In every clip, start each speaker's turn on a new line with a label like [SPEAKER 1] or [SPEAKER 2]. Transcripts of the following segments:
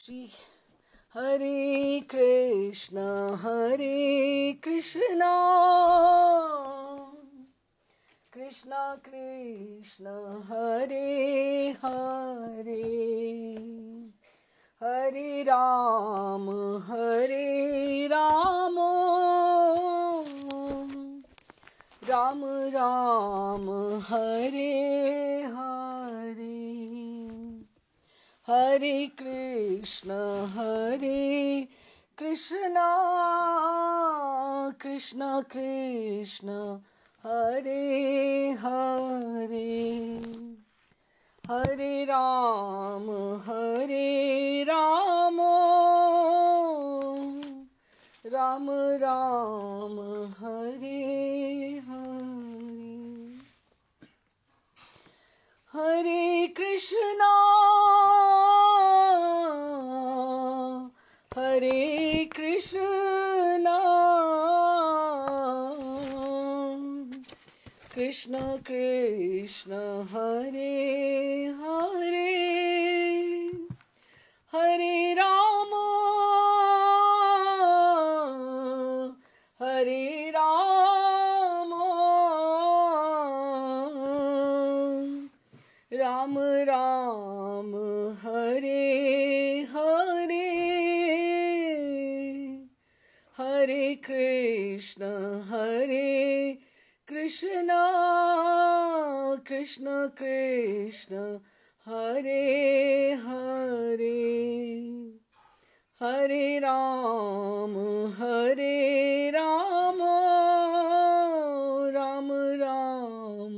[SPEAKER 1] श्री हरे कृष्ण कृष्ण कृष्ण हरे हरे, हरे राम राम राम हरे हरे, हरे कृष्ण कृष्ण कृष्ण हरे हरे, हरे राम राम राम हरे हरे, हरे कृष्णा कृष्ण कृष्ण हरे हरे, हरे राम राम राम हरे हरे, हरे कृष्ण कृष्ण कृष्ण हरे हरे, हरे राम राम राम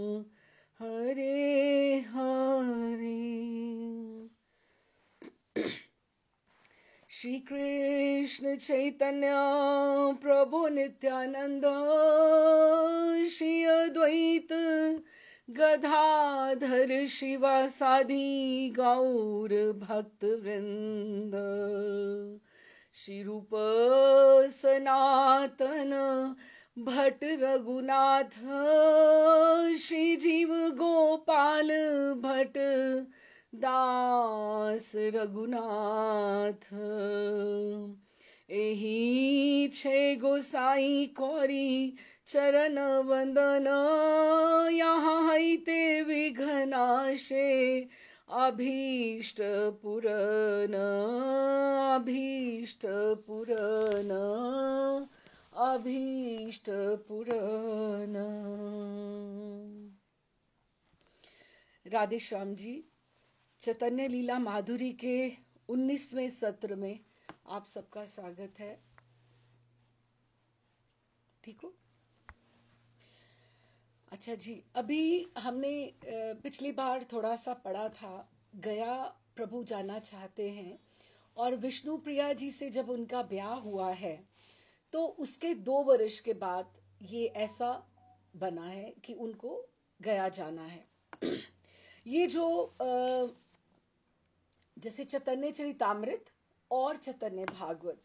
[SPEAKER 1] हरे हरे। श्री कृष्ण चैतन्य प्रभु नित्यानंद, श्री अद्वैत गदाधर शिवासादि गौर भक्त वृंद, श्री रूप सनातन भट्ट रघुनाथ, श्री जीव गोपाल भट्ट दास रघुनाथ, एही छे गोसाई कौरी चरण वंदन, यहाँ हईते विघ्नाशे अभीष्ट पुरन अभीष्ट पुरन अभीष्ट पुरन। राधे श्याम जी, चैतन्य लीला माधुरी के 19वें सत्र में आप सबका स्वागत है। ठीक हो? अच्छा जी, अभी हमने पिछली बार थोड़ा सा पढ़ा था, गया प्रभु जाना चाहते हैं और विष्णु प्रिया जी से जब उनका ब्याह हुआ है तो उसके 2 वर्ष के बाद ये ऐसा बना है कि उनको गया जाना है। ये जो जैसे चैतन्य चरितामृत और चैतन्य भागवत,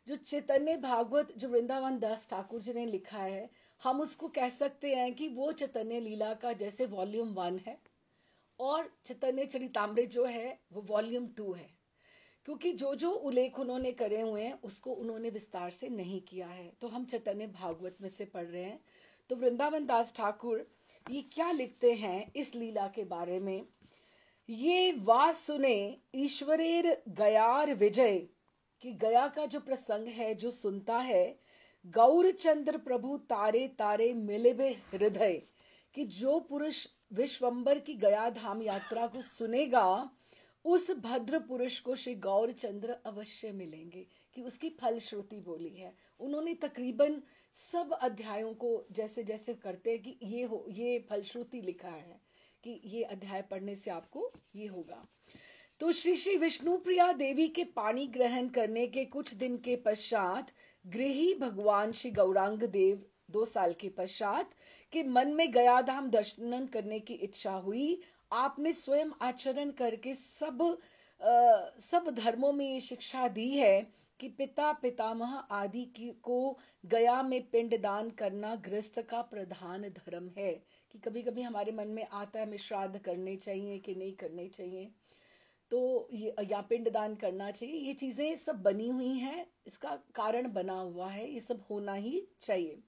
[SPEAKER 1] जो चैतन्य भागवत जो वृंदावन दास ठाकुर जी ने लिखा है, हम उसको कह सकते हैं कि वो चैतन्य लीला का जैसे वॉल्यूम 1 है और चैतन्य चरितामृत जो है वो वॉल्यूम 2 है, क्योंकि जो जो उल्लेख उन्होंने करे हुए हैं उसको उन्होंने विस्तार से नहीं किया है। तो हम चैतन्य भागवत में से पढ़ रहे हैं। तो वृंदावन दास ठाकुर ये क्या लिखते हैं इस लीला के बारे में। ये वा सुने ईश्वरेर गयार विजय, कि गया का जो प्रसंग है जो सुनता है, गौरचंद्र प्रभु तारे तारे मिलेबे हृदय, कि जो पुरुष विश्वंबर की गया धाम यात्रा को सुनेगा उस भद्र पुरुष को श्री गौरचंद्र अवश्य मिलेंगे, कि उसकी फलश्रुति बोली है उन्होंने। तकरीबन सब अध्यायों को जैसे जैसे करते हैं कि ये फलश्रुति लिखा है कि ये अध्याय पढ़ने से आपको ये होगा। तो श्री श्री विष्णुप्रिया देवी के पाणी ग्रहण करने के कुछ दिन के पश्चात गृही भगवान श्री गौरांग देव 2 साल के पश्चात के मन में गयाधाम दर्शन करने की इच्छा हुई। आपने स्वयं आचरण करके सब धर्मों में ये शिक्षा दी है कि पिता पितामह आदि की को गया में पिंडदान करना गृहस्थ का प्रधान धर्म है। कि कभी कभी हमारे मन में आता है हमें श्राद्ध करने चाहिए कि नहीं करने चाहिए। तो ये या पिंडदान करना चाहिए, ये चीजें सब बनी हुई हैं, इसका कारण बना हुआ है, ये सब होना ही चाहिए।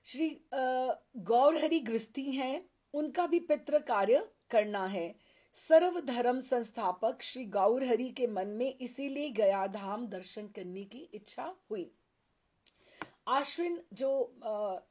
[SPEAKER 1] श्री गौरहरि गृहस्थी हैं, उनका भी पितृ कार्य करना है। सर्वधर्म संस्थापक श्री गौरहरि के मन में इसीलिए गया धाम दर्शन करने की इच्छा हुई। आश्विन जो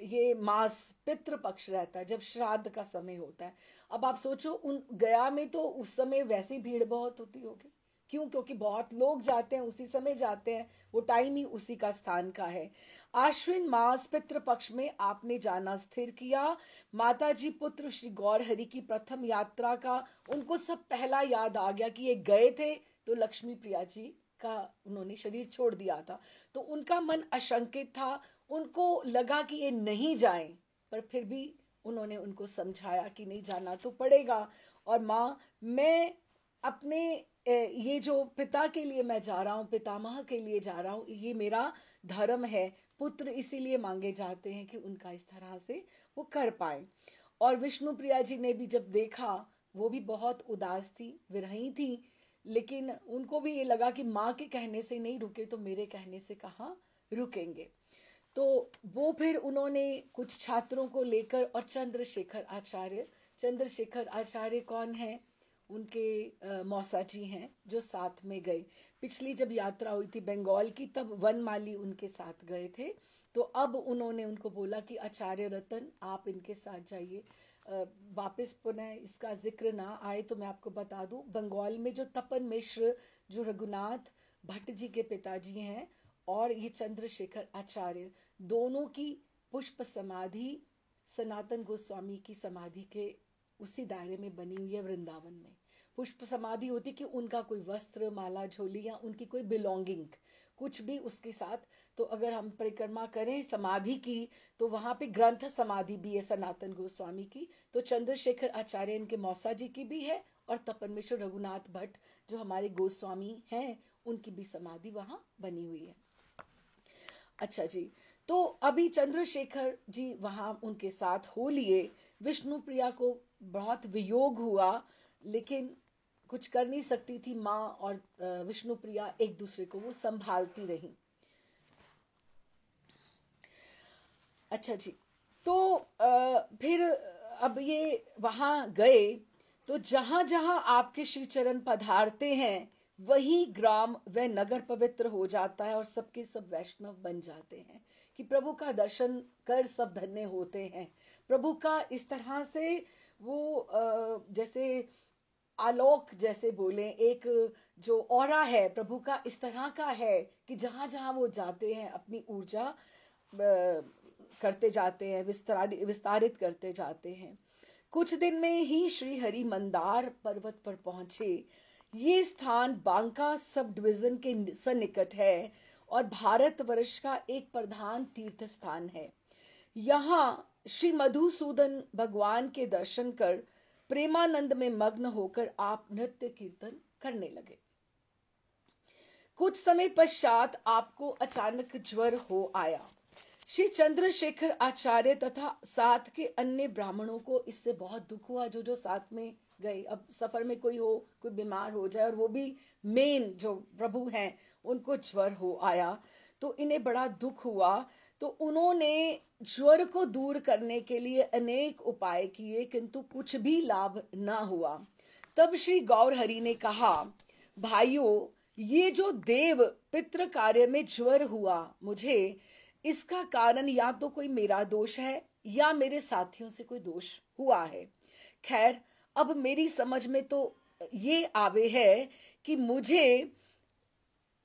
[SPEAKER 1] ये मास पितृ पक्ष रहता है, जब श्राद्ध का समय होता है। अब आप सोचो, उन गया में तो उस समय वैसी भीड़ बहुत होती होगी। क्यों? क्योंकि बहुत लोग जाते हैं, उसी समय जाते हैं, वो टाइम ही उसी का स्थान का है। आश्विन मास पितृ पक्ष में आपने जाना स्थिर किया। माताजी पुत्र श्री गौरहरि की प्रथम यात्रा का उनको सब पहला याद आ गया कि ये गए थे तो लक्ष्मी प्रिया जी का उन्होंने शरीर छोड़ दिया था, तो उनका मन आशंकित था। उनको लगा कि ये नहीं जाएं, पर फिर भी उन्होंने उनको समझाया कि नहीं, जाना तो पड़ेगा। और माँ, मैं अपने ये जो पिता के लिए मैं जा रहा हूँ, पितामह के लिए जा रहा हूँ, ये मेरा धर्म है। पुत्र इसीलिए मांगे जाते हैं कि उनका इस तरह से वो कर पाए। और विष्णु प्रिया जी ने भी जब देखा, वो भी बहुत उदास थी, विरही थी, लेकिन उनको भी ये लगा कि माँ के कहने से नहीं रुके तो मेरे कहने से कहाँ रुकेंगे। तो वो फिर उन्होंने कुछ छात्रों को लेकर, और चंद्रशेखर आचार्य कौन है? उनके मौसा जी हैं, जो साथ में गए। पिछली जब यात्रा हुई थी बंगाल की, तब वनमाली उनके साथ गए थे। तो अब उन्होंने उनको बोला कि आचार्य रतन, आप इनके साथ जाइए। वापस पुनः इसका जिक्र ना आए तो मैं आपको बता दूं, बंगाल में जो तपन मिश्र, जो रघुनाथ भट्ट जी के पिताजी हैं, और ये चंद्रशेखर आचार्य, दोनों की पुष्प समाधि सनातन गोस्वामी की समाधि के उसी दायरे में बनी हुई है वृंदावन में। पुष्प समाधि होती कि उनका कोई वस्त्र, माला, झोली या उनकी कोई बिलोंगिंग, कुछ भी उसके साथ। तो अगर हम परिक्रमा करें समाधि की, तो वहां पे ग्रंथ समाधि भी है सनातन गोस्वामी की। तो चंद्रशेखर आचार्य इनके मौसा जी की भी है, और तपन मिश्र रघुनाथ भट्ट जो हमारे गोस्वामी हैं, उनकी भी समाधि वहां बनी हुई है। अच्छा जी, तो अभी चंद्रशेखर जी वहां उनके साथ हो लिए। विष्णु प्रिया को बहुत वियोग हुआ, लेकिन कुछ कर नहीं सकती थी माँ, और विष्णु प्रिया एक दूसरे को वो संभालती रही। अच्छा जी, तो फिर अब ये वहां गए, तो जहां जहां आपके श्री चरण पधारते हैं, वही ग्राम व नगर पवित्र हो जाता है, और सबके सब वैष्णव बन जाते हैं कि प्रभु का दर्शन कर सब धन्य होते हैं। प्रभु का इस तरह से वो जैसे आलोक, जैसे बोले, एक जो ऑरा है प्रभु का इस तरह का है कि जहां जहां वो जाते हैं अपनी ऊर्जा करते जाते हैं, विस्तारित करते जाते हैं। कुछ दिन में ही श्री हरि मंदार पर्वत पर पहुंचे। ये स्थान बांका सब डिवीजन के सन्निकट है और भारतवर्ष का एक प्रधान तीर्थ स्थान है। यहाँ श्री मधुसूदन भगवान के दर्शन कर प्रेमानंद में मग्न होकर आप नृत्य कीर्तन करने लगे। कुछ समय पश्चात आपको अचानक ज्वर हो आया। श्री चंद्रशेखर आचार्य तथा साथ के अन्य ब्राह्मणों को इससे बहुत दुख हुआ, जो जो साथ में गए। अब सफर में कोई हो, कोई बीमार हो जाए, और वो भी मेन जो प्रभु हैं उनको ज्वर हो आया, तो इन्हें बड़ा दुख हुआ। तो उन्होंने ज्वर को दूर करने के लिए अनेक उपाय किए, किंतु कुछ भी लाभ ना हुआ। तब श्री गौरहरि ने कहा, भाइयों, ये जो देव पितृ कार्य में ज्वर हुआ मुझे, इसका कारण या तो कोई मेरा दोष है या मेरे साथियों से कोई दोष हुआ है। खैर, अब मेरी समझ में तो ये आवे है कि मुझे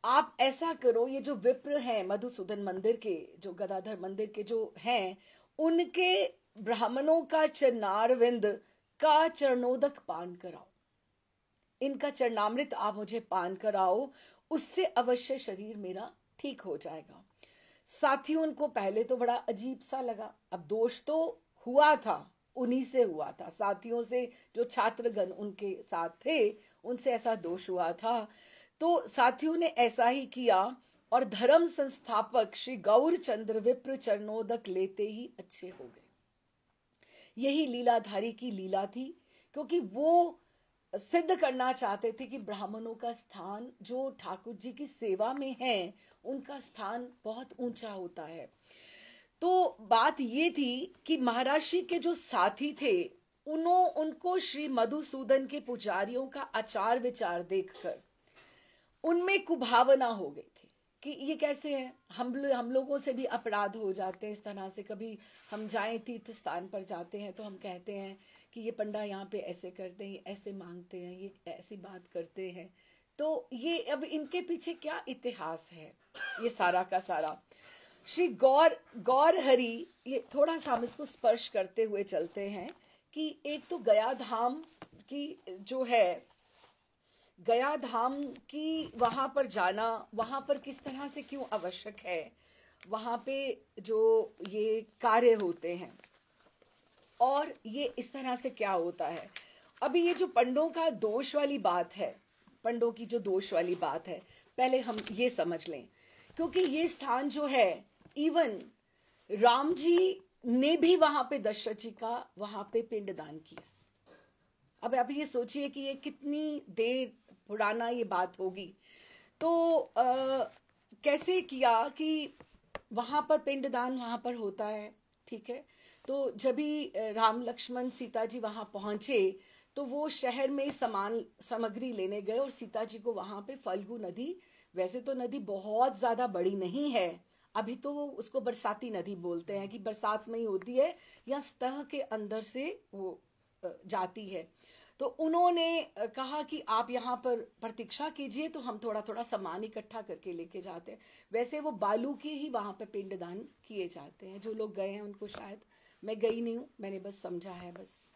[SPEAKER 1] आप ऐसा करो, ये जो विप्र हैं मधुसूदन मंदिर के, जो गदाधर मंदिर के जो हैं, उनके ब्राह्मणों का चरणारविंद का चरणोदक पान कराओ, इनका चरणामृत आप मुझे पान कराओ, उससे अवश्य शरीर मेरा ठीक हो जाएगा। साथियों, उनको पहले तो बड़ा अजीब सा लगा। अब दोष तो हुआ था, उन्हीं से हुआ था, साथियों से, जो छात्रगण उनके साथ थे उनसे ऐसा दोष हुआ था। तो साथियों ने ऐसा ही किया, और धर्म संस्थापक श्री गौरचंद्र विप्र चरणोदक लेते ही अच्छे हो गए। यही लीलाधारी की लीला थी, क्योंकि वो सिद्ध करना चाहते थे कि ब्राह्मणों का स्थान जो ठाकुर जी की सेवा में है उनका स्थान बहुत ऊंचा होता है। तो बात ये थी कि महर्षि के जो साथी थे उनको श्री मधुसूदन के पुजारियों का आचार विचार देखकर उनमें कुभावना हो गई थी कि ये कैसे है, हम लोगों से भी अपराध हो जाते हैं इस तरह से। कभी हम जाएं तीर्थ स्थान पर जाते हैं तो हम कहते हैं कि ये पंडा यहाँ पे ऐसे करते हैं, ऐसे मांगते हैं, ये ऐसी बात करते हैं। तो ये अब इनके पीछे क्या इतिहास है, ये सारा का सारा श्री गौर हरि, ये थोड़ा सा हम इसको स्पर्श करते हुए चलते हैं कि एक तो गया धाम की जो है, गया धाम की वहां पर जाना, वहां पर किस तरह से क्यों आवश्यक है, वहां पे जो ये कार्य होते हैं और ये इस तरह से क्या होता है। अभी ये जो पंडों का दोष वाली बात है, पंडों की जो दोष वाली बात है, पहले हम ये समझ लें, क्योंकि ये स्थान जो है, इवन राम जी ने भी वहां पे दशरथ जी का वहां पे पिंडदान किया। अब आप ये सोचिए कि ये कितनी देर पुराना ये बात होगी। तो कैसे किया कि वहां पर पिंडदान वहां पर होता है, ठीक है। तो जब भी राम लक्ष्मण सीता जी वहां पहुंचे तो वो शहर में सामान सामग्री लेने गए और सीता जी को वहां पे फल्गु नदी, वैसे तो नदी बहुत ज्यादा बड़ी नहीं है, अभी तो वो उसको बरसाती नदी बोलते हैं कि बरसात में ही होती है या सतह के अंदर से वो जाती है। तो उन्होंने कहा कि आप यहाँ पर प्रतीक्षा कीजिए, तो हम थोड़ा थोड़ा सामान इकट्ठा करके लेके जाते हैं। वैसे वो बालू के ही वहां पर पिंडदान किए जाते हैं, जो लोग गए हैं उनको शायद, मैं गई नहीं हूँ, मैंने बस समझा है बस।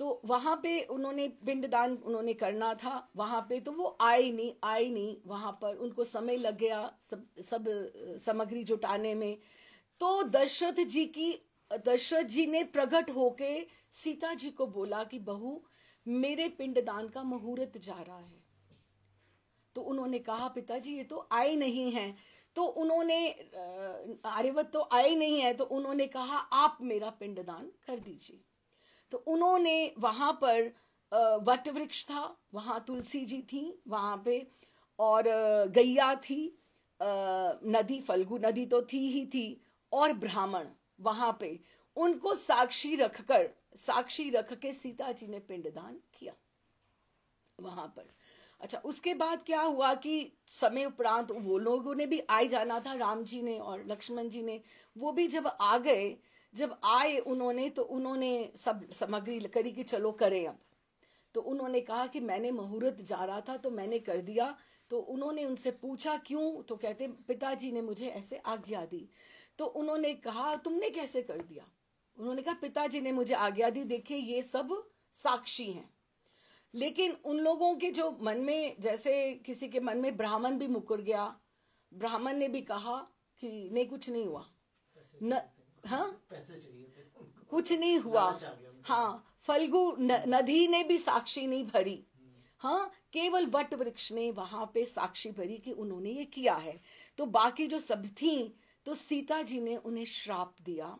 [SPEAKER 1] तो वहां पे उन्होंने पिंडदान उन्होंने करना था वहां पे, तो वो आई नहीं वहां पर, उनको समय लग गया सब सामग्री जुटाने में। तो दशरथ जी ने प्रकट होके सीता जी को बोला कि बहू, मेरे पिंडदान का मुहूर्त जा रहा है। तो उन्होंने कहा पिताजी ये तो आए नहीं है। तो उन्होंने आर्यवत तो आए नहीं है, तो उन्होंने कहा आप मेरा पिंडदान कर दीजिए। तो उन्होंने वहां पर वट वृक्ष था, वहां तुलसी जी थी वहां पे, और गैया थी, नदी फल्गु नदी तो थी ही थी, और ब्राह्मण वहां पे, उनको साक्षी रख के सीता जी ने पिंडदान किया वहां पर। अच्छा, उसके बाद क्या हुआ कि समय उपरांत वो लोगों ने भी आ जाना था, राम जी ने और लक्ष्मण जी ने, वो भी जब आ गए, जब आए उन्होंने, तो उन्होंने सब सामग्री करी कि चलो करें अब। तो उन्होंने कहा कि मैंने मुहूर्त जा रहा था तो मैंने कर दिया। तो उन्होंने उनसे पूछा क्यों, तो कहते पिताजी ने मुझे ऐसे आज्ञा दी। तो उन्होंने कहा तुमने कैसे कर दिया, उन्होंने कहा पिताजी ने मुझे आज्ञा दी, देखिए ये सब साक्षी हैं। लेकिन उन लोगों के जो मन में, जैसे किसी के मन में ब्राह्मण भी मुकर गया, ब्राह्मण ने भी कहा कि नहीं कुछ नहीं हुआ, न हाँ
[SPEAKER 2] पैसे चाहिए थे,
[SPEAKER 1] कुछ नहीं हुआ। हाँ, फल्गु नदी ने भी साक्षी नहीं भरी, हाँ केवल वट वृक्ष ने वहां पे साक्षी भरी कि उन्होंने ये किया है। तो बाकी जो सब थी, तो सीता जी ने उन्हें श्राप दिया।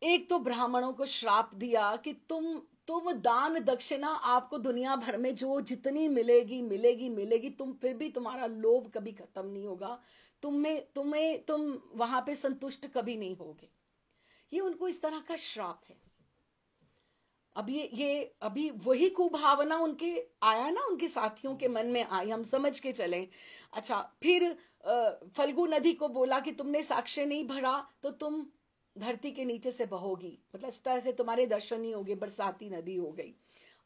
[SPEAKER 1] एक तो ब्राह्मणों को श्राप दिया कि तुम दान दक्षिणा आपको दुनिया भर में जो जितनी मिलेगी मिलेगी मिलेगी, तुम फिर भी तुम्हारा लोभ कभी खत्म नहीं होगा, तुम वहां पे संतुष्ट कभी नहीं होगे। ये उनको इस तरह का श्राप है। अब ये अभी वही कुभावना उनके आया ना, उनके साथियों के मन में आई, हम समझ के चले। अच्छा, फिर फल्गु नदी को बोला कि तुमने साक्ष्य नहीं भरा तो तुम धरती के नीचे से बहोगी, मतलब इस तरह से तुम्हारे दर्शन नहीं होंगे, बरसाती नदी हो गई।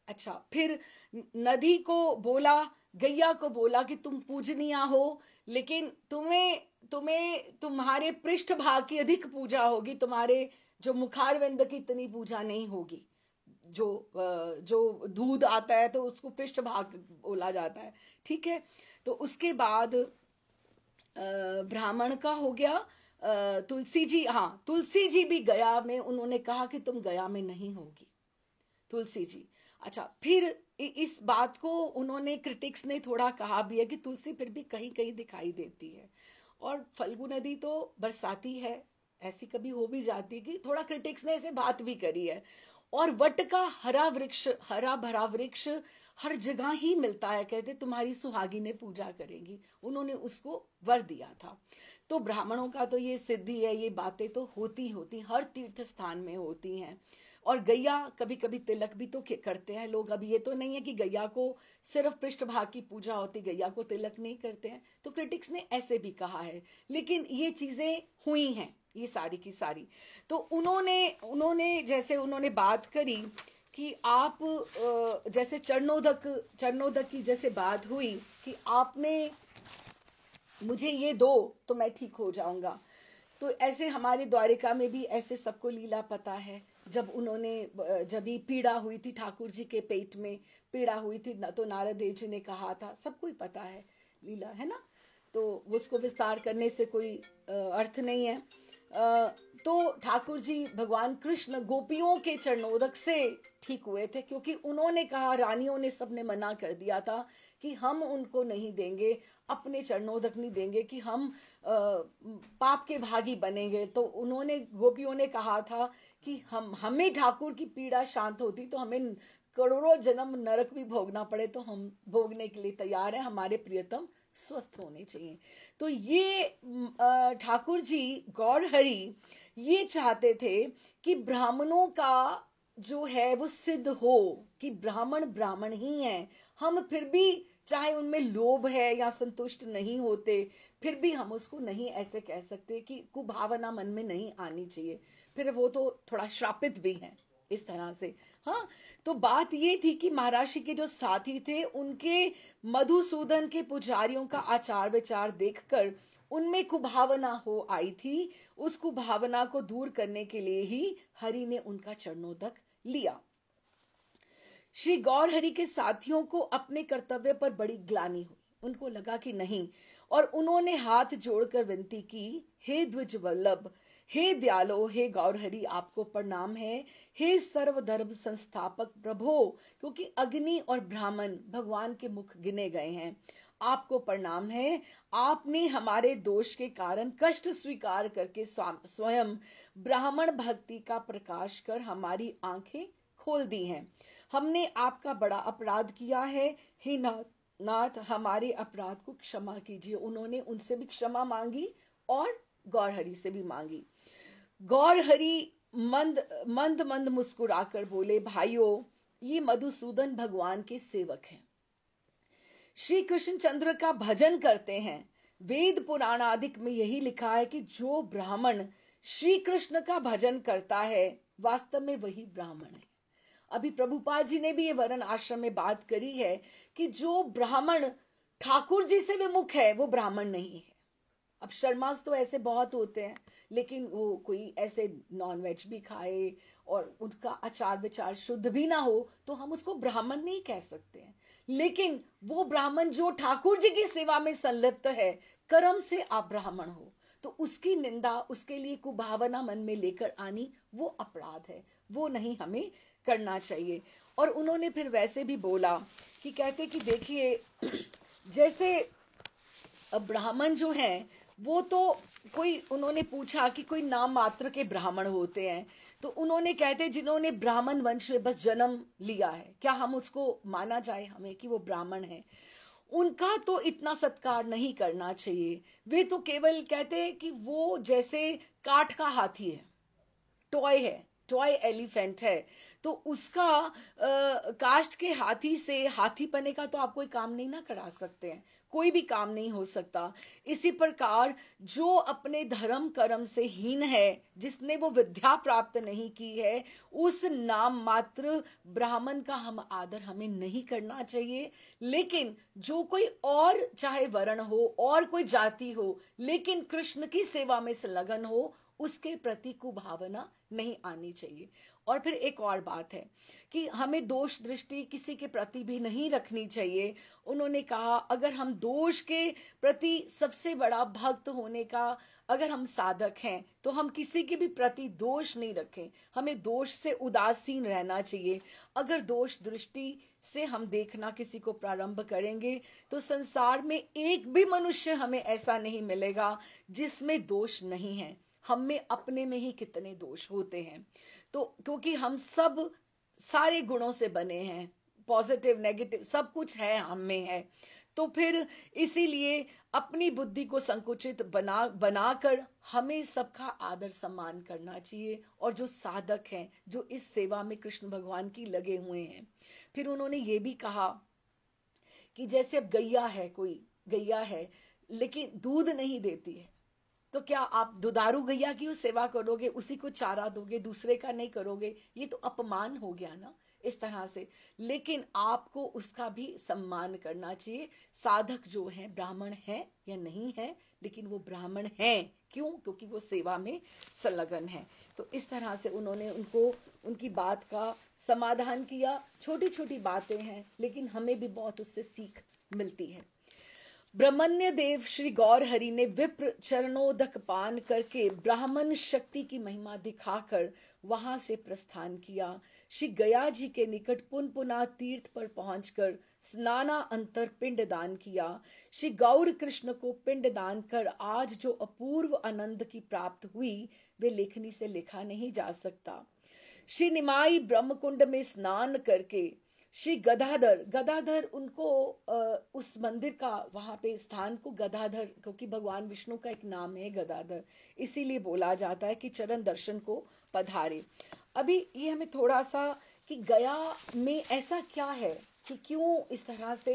[SPEAKER 1] अच्छा, फिर नदी को बोला, गैया को बोला कि तुम पूजनीय हो, लेकिन तुम्हें तुम्हें तुम्हारे पृष्ठ भाग की अधिक पूजा होगी, तुम्हारे जो मुखारविंद की इतनी पूजा नहीं होगी। जो दूध आता है तो उसको पृष्ठ भाग बोला जाता है, ठीक है। तो उसके बाद ब्राह्मण का हो गया। तुलसी जी, हाँ तुलसी जी भी गया में, उन्होंने कहा कि तुम गया में नहीं होगी, तुलसी जी। अच्छा, फिर इस बात को उन्होंने, क्रिटिक्स ने थोड़ा कहा भी है कि तुलसी फिर भी कहीं कहीं दिखाई देती है, और फल्गु नदी तो बरसाती है, ऐसी कभी हो भी जाती है कि थोड़ा क्रिटिक्स ने ऐसे बात भी करी है। और वट का हरा भरा वृक्ष हर जगह ही मिलता है, कहते तुम्हारी सुहागिनें पूजा करेंगी, उन्होंने उसको वर दिया था। तो ब्राह्मणों का तो ये सिद्धि है, ये बातें तो होती होती हर तीर्थ स्थान में होती हैं। और गैया कभी कभी तिलक भी तो करते हैं लोग। अब ये तो नहीं है कि गैया को सिर्फ पृष्ठभाग की पूजा होती, गैया को तिलक नहीं करते हैं। तो क्रिटिक्स ने ऐसे भी कहा है, लेकिन ये चीजें हुई हैं ये सारी की सारी। तो उन्होंने उन्होंने जैसे उन्होंने बात करी कि आप जैसे चरणोदक की जैसे बात हुई कि आपने मुझे ये दो तो मैं ठीक हो जाऊंगा। तो ऐसे हमारे द्वारिका में भी ऐसे सबको लीला पता है। जब ही पीड़ा हुई थी ठाकुर जी के पेट में, पीड़ा हुई थी न, तो नारद देव जी ने कहा था, सबको ही पता है लीला, है ना। तो उसको विस्तार करने से कोई अर्थ नहीं है। तो ठाकुर जी भगवान कृष्ण गोपियों के चरणोदक से ठीक हुए थे, क्योंकि उन्होंने कहा, रानियों ने सबने मना कर दिया था कि हम उनको नहीं देंगे, अपने चरणोदक नहीं देंगे कि हम पाप के भागी बनेंगे। तो उन्होंने गोपियों ने कहा था कि हमें ठाकुर की पीड़ा शांत होती तो हमें करोड़ों जन्म नरक भी भोगना पड़े तो हम भोगने के लिए तैयार हैं, हमारे प्रियतम स्वस्थ होने चाहिए। तो ये ठाकुर जी गौर हरि ये चाहते थे कि ब्राह्मणों का जो है वो सिद्ध हो कि ब्राह्मण ब्राह्मण ही हैं। हम फिर भी चाहे उनमें लोभ है या संतुष्ट नहीं होते, फिर भी हम उसको नहीं ऐसे कह सकते कि कुभावना मन में नहीं आनी चाहिए, फिर वो तो थोड़ा श्रापित भी है इस तरह से। हाँ, तो बात ये थी कि महाराज के जो साथी थे उनके मधुसूदन के पुजारियों का आचार विचार देखकर उनमें कुभावना हो आई थी। उस कुभावना को दूर करने के लिए ही हरि ने उनका चरणोदक लिया। श्री गौर हरि के साथियों को अपने कर्तव्य पर बड़ी ग्लानि हुई, उनको लगा कि नहीं, और उन्होंने हाथ जोड़कर विनती की, हे द्विज वल्लभ, हे दयालो, हे गौर हरि, आपको प्रणाम है। हे सर्वधर्म संस्थापक प्रभो, क्योंकि अग्नि और ब्राह्मण भगवान के मुख गिने गए हैं, आपको प्रणाम है। आपने हमारे दोष के कारण कष्ट स्वीकार करके स्वयं ब्राह्मण भक्ति का प्रकाश कर हमारी आंखें खोल दी हैं। हमने आपका बड़ा अपराध किया है, हे नाथ हमारे अपराध को क्षमा कीजिए। उन्होंने उनसे भी क्षमा मांगी और गौरहरि से भी मांगी। गौरहरि मंद मंद मंद मुस्कुराकर बोले, भाइयों, ये मधुसूदन भगवान के सेवक हैं, श्री कृष्णचंद्र का भजन करते हैं। वेद पुराण आदि में यही लिखा है कि जो ब्राह्मण श्री कृष्ण का भजन करता है वास्तव में वही ब्राह्मण है। अभी प्रभुपाद जी ने भी ये वर्ण आश्रम में बात करी है कि जो ब्राह्मण ठाकुर जी से विमुख है वो ब्राह्मण नहीं है। अब शर्मास तो ऐसे बहुत होते हैं, लेकिन वो कोई ऐसे नॉन वेज भी खाए और उनका आचार विचार शुद्ध भी ना हो तो हम उसको ब्राह्मण नहीं कह सकते हैं। लेकिन वो ब्राह्मण जो ठाकुर जी की सेवा में संलिप्त है, कर्म से आप ब्राह्मण हो, तो उसकी निंदा, उसके लिए कुभावना मन में लेकर आनी वो अपराध है, वो नहीं हमें करना चाहिए। और उन्होंने फिर वैसे भी बोला कि कहते कि देखिए जैसे ब्राह्मण जो हैं वो तो कोई, उन्होंने पूछा कि कोई नाम मात्र के ब्राह्मण होते हैं, तो उन्होंने कहते जिन्होंने ब्राह्मण वंश में बस जन्म लिया है, क्या हम उसको माना जाए हमें कि वो ब्राह्मण है? उनका तो इतना सत्कार नहीं करना चाहिए। वे तो केवल कहते कि वो जैसे काठ का हाथी है, टॉय है, टॉय एलिफेंट है, तो उसका काष्ठ के हाथी से हाथी पने का तो आप कोई काम नहीं ना करा सकते हैं, कोई भी काम नहीं हो सकता। इसी प्रकार जो अपने धर्म कर्म से हीन है, जिसने वो विद्या प्राप्त नहीं की है, उस नाम मात्र ब्राह्मण का हम आदर हमें नहीं करना चाहिए। लेकिन जो कोई और चाहे वर्ण हो और कोई जाति हो, लेकिन कृष्ण की सेवा में संलग्न हो, उसके प्रति कुभावना नहीं आनी चाहिए। और फिर एक और बात है कि हमें दोष दृष्टि किसी के प्रति भी नहीं रखनी चाहिए। उन्होंने कहा अगर हम दोष के प्रति सबसे बड़ा भक्त होने का अगर हम साधक हैं तो हम किसी के भी प्रति दोष नहीं रखें, हमें दोष से उदासीन रहना चाहिए। अगर दोष दृष्टि से हम देखना किसी को प्रारंभ करेंगे तो संसार में एक भी मनुष्य हमें ऐसा नहीं मिलेगा जिसमें दोष नहीं है। हम में अपने में ही कितने दोष होते हैं। तो क्योंकि हम सब सारे गुणों से बने हैं, पॉजिटिव नेगेटिव सब कुछ है, हम में है। तो फिर इसीलिए अपनी बुद्धि को संकुचित बनाकर हमें सबका आदर सम्मान करना चाहिए। और जो साधक हैं, जो इस सेवा में कृष्ण भगवान की लगे हुए हैं, फिर उन्होंने ये भी कहा कि जैसे अब गैया है, कोई गैया है लेकिन दूध नहीं देती है, तो क्या आप दुधारू गैया की सेवा करोगे, उसी को चारा दोगे, दूसरे का नहीं करोगे? ये तो अपमान हो गया ना, इस तरह से। लेकिन आपको उसका भी सम्मान करना चाहिए। साधक जो है ब्राह्मण है या नहीं है, लेकिन वो ब्राह्मण हैं, क्यों? क्योंकि वो सेवा में संलग्न है। तो इस तरह से उन्होंने उनको उनकी बात का समाधान किया। छोटी छोटी बातें हैं, लेकिन हमें भी बहुत उससे सीख मिलती है। ब्रह्मण्य देव श्री गौर हरि ने विप्र चरणोदक पान करके ब्राह्मण शक्ति की महिमा दिखाकर वहां से प्रस्थान किया। श्री गया जी के निकट पुनपुना तीर्थ पर पहुंचकर स्नाना अंतर पिंड दान किया। श्री गौर कृष्ण को पिंड दान कर आज जो अपूर्व आनंद की प्राप्त हुई, वे लेखनी से लिखा नहीं जा सकता। श्री निमाई ब्रह्मकुंड में स्नान करके श्री गदाधर, गदाधर उनको उस मंदिर का, वहां पे स्थान को गदाधर, क्योंकि भगवान विष्णु का एक नाम है गदाधर, इसीलिए बोला जाता है कि चरण दर्शन को पधारे। अभी ये हमें थोड़ा सा कि गया में ऐसा क्या है कि क्यों इस तरह से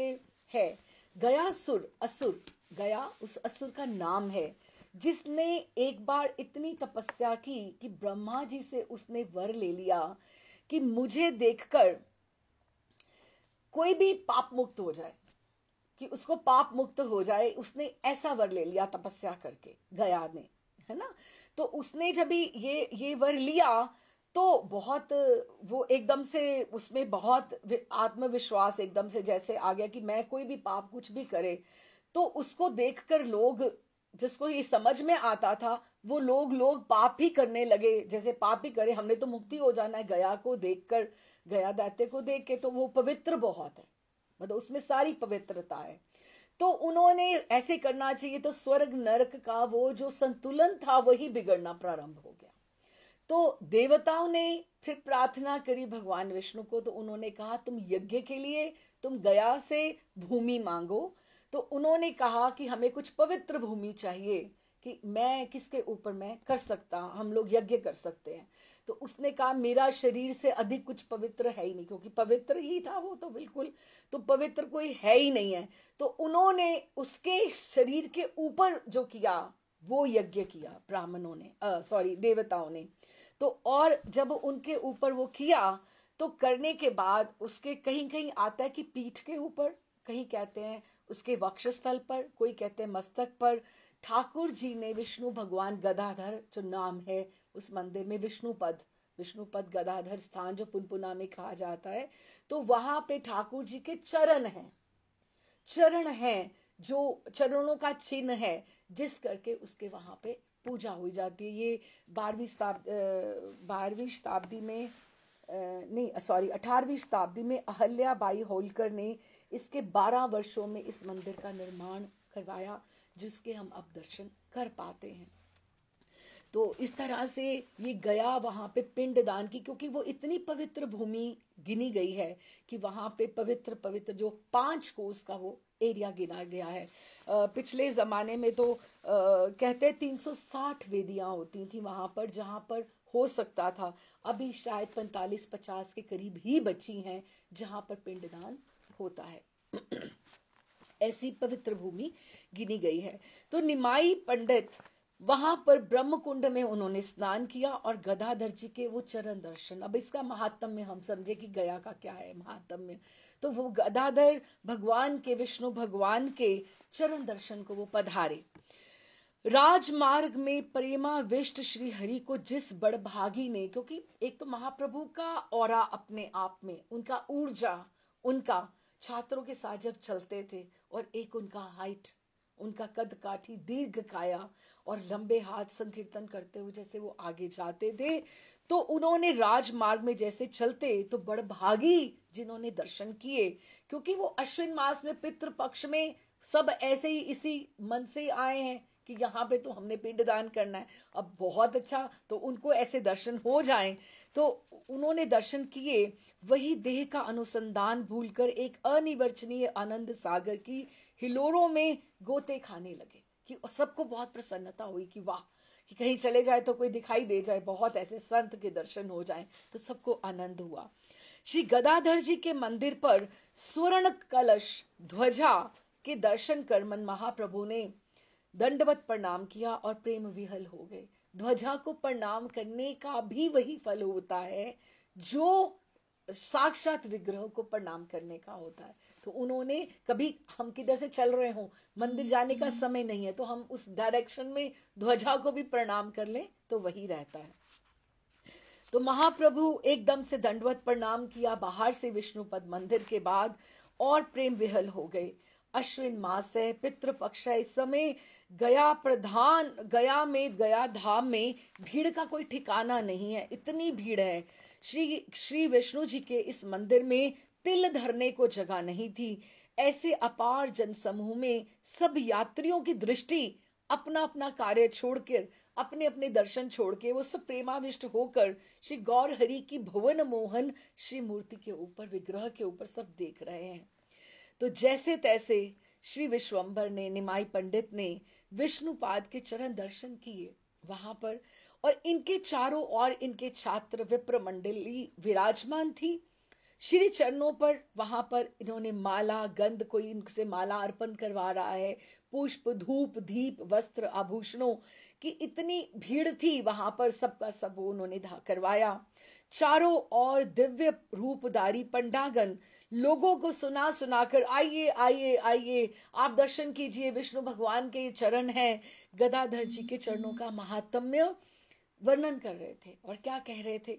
[SPEAKER 1] है। गया सुर, असुर, गया उस असुर का नाम है जिसने एक बार इतनी तपस्या की कि ब्रह्मा जी से उसने वर ले लिया कि मुझे देखकर कोई भी पाप मुक्त हो जाए, कि उसको पाप मुक्त हो जाए, उसने ऐसा वर ले लिया तपस्या करके, गया ने, है ना। तो उसने जब भी ये वर लिया तो बहुत, वो एकदम से उसमें बहुत आत्मविश्वास एकदम से जैसे आ गया कि मैं कोई भी पाप कुछ भी करे तो उसको देखकर लोग, जिसको ये समझ में आता था, वो लोग पाप ही करने लगे, जैसे पाप ही करे, हमने तो मुक्ति हो जाना है। गया को देखकर, गया दैत्य को देख के, तो वो पवित्र बहुत है, मतलब उसमें सारी पवित्रता है। तो उन्होंने ऐसे करना चाहिए, तो स्वर्ग नरक का वो जो संतुलन था वही बिगड़ना प्रारंभ हो गया। तो देवताओं ने फिर प्रार्थना करी भगवान विष्णु को, तो उन्होंने कहा तुम यज्ञ के लिए तुम गया से भूमि मांगो। तो उन्होंने कहा कि हमें कुछ पवित्र भूमि चाहिए, कि मैं किसके ऊपर मैं कर सकता, हम लोग यज्ञ कर सकते हैं। तो उसने कहा मेरा शरीर से अधिक कुछ पवित्र है ही नहीं, क्योंकि पवित्र ही था वो तो बिल्कुल, तो पवित्र कोई है ही नहीं है। तो उन्होंने उसके शरीर के ऊपर जो किया वो यज्ञ किया ब्राह्मणों ने, सॉरी देवताओं ने। तो और जब उनके ऊपर वो किया, तो करने के बाद उसके कहीं कहीं आता है कि पीठ के ऊपर, कहीं कहते हैं उसके वक्षस्थल पर, कोई कहते हैं मस्तक पर, ठाकुर जी ने, विष्णु भगवान गदाधर जो नाम है उस मंदिर में, विष्णुपद गदाधर स्थान जो पुनपुना में कहा जाता है, तो वहां पे ठाकुर जी के चरण हैं, जो चरणों का चिन्ह है, जिस करके उसके वहां पे पूजा हुई जाती है। ये 12वीं शताब्दी में, नहीं सॉरी 18वीं शताब्दी में अहल्या बाई होलकर ने इसके 12 वर्षों में इस मंदिर का निर्माण करवाया, जिसके हम अब दर्शन कर पाते हैं। तो इस तरह से ये गया वहां पे पिंड दान की, क्योंकि वो इतनी पवित्र भूमि गिनी गई है कि वहां पे पवित्र पवित्र जो 5 कोस का वो एरिया गिना गया है। पिछले जमाने में तो कहते 360 वेदियां होती थी वहां पर, जहां पर हो सकता था। अभी शायद 45-50 के करीब ही बची हैं जहां पर पिंडदान होता है। ऐसी पवित्र भूमि गिनी गई है। तो निमाई पंडित वहां पर ब्रह्म कुंड में उन्होंने स्नान किया और गदाधर जी के वो चरण दर्शन। अब इसका महात्म्य हम समझे कि गया का क्या है महात्म्य। तो वो गदाधर भगवान के, विष्णु भगवान के चरण दर्शन को वो पधारे। राजमार्ग में प्रेमाविष्ट श्री हरि को जिस बड़भागी ने, क्योंकि एक तो महाप्रभु का औरा अपने आप में, उनका ऊर्जा, उनका छात्रों के साथ जब चलते थे, और एक उनका हाइट, उनका कद काठी, दीर्घ काया और लंबे हाथ संकीर्तन करते हुए जैसे वो आगे जाते थे, तो उन्होंने राजमार्ग में जैसे चलते, तो बड़भागी जिन्होंने दर्शन किए, क्योंकि वो अश्विन मास में पितृ पक्ष में सब ऐसे ही इसी मन से आए हैं कि यहाँ पे तो हमने पिंडदान करना है। अब बहुत अच्छा, तो उनको ऐसे दर्शन हो जाएं, तो उन्होंने दर्शन किए, वही देह का अनुसंधान भूलकर एक अनिवर्चनीय आनंद सागर की हिलोरों में गोते खाने लगे। कि सबको बहुत प्रसन्नता हुई कि वाह, कि कहीं चले जाए तो कोई दिखाई दे जाए, बहुत ऐसे संत के दर्शन हो जाएं, तो सबको आनंद हुआ। श्री गदाधर जी के मंदिर पर स्वर्ण कलश ध्वजा के दर्शन कर मन महाप्रभु ने दंडवत प्रणाम किया और प्रेम विहल हो गए। ध्वजा को प्रणाम करने का भी वही फल होता है जो साक्षात विग्रह को प्रणाम करने का होता है। तो उन्होंने कभी, हम किधर से चल रहे हो, मंदिर जाने का समय नहीं है, तो हम उस डायरेक्शन में ध्वजा को भी प्रणाम कर लें तो वही रहता है। तो महाप्रभु एकदम से दंडवत प्रणाम किया बाहर से विष्णुपद मंदिर के बाद, और प्रेम विहल हो गए। अश्विन मास है, पितृपक्ष है, इस समय गया धाम में भीड़ का कोई ठिकाना नहीं है, इतनी भीड़ है। श्री विष्णु जी के इस मंदिर में तिल धरने को जगह नहीं थी। ऐसे अपार जनसमूह में सब यात्रियों की दृष्टि अपना अपना कार्य छोड़कर, अपने अपने दर्शन छोड़ के, वो सब प्रेमाविष्ट होकर श्री गौर हरि की भुवन मोहन श्री मूर्ति के ऊपर, विग्रह के ऊपर सब देख रहे हैं। तो जैसे तैसे श्री विश्वंभर ने, निमाई पंडित ने विष्णुपाद के चरण दर्शन किए वहां पर, और इनके चारों ओर इनके छात्र विप्र मंडली विराजमान थी। श्री चरणों पर, वहां पर इन्होंने माला, गंध, कोई इनसे माला अर्पण करवा रहा है, पुष्प, धूप, दीप, वस्त्र, आभूषणों की इतनी भीड़ थी वहां पर, सबका सब उन्होंने करवाया। चारों ओर दिव्य रूपधारी पंडागन लोगों को सुना सुनाकर, आइए आइए आइए, आप दर्शन कीजिए, विष्णु भगवान के चरण हैं। गदाधर जी के चरणों का महात्म्य वर्णन कर रहे थे, और क्या कह रहे थे?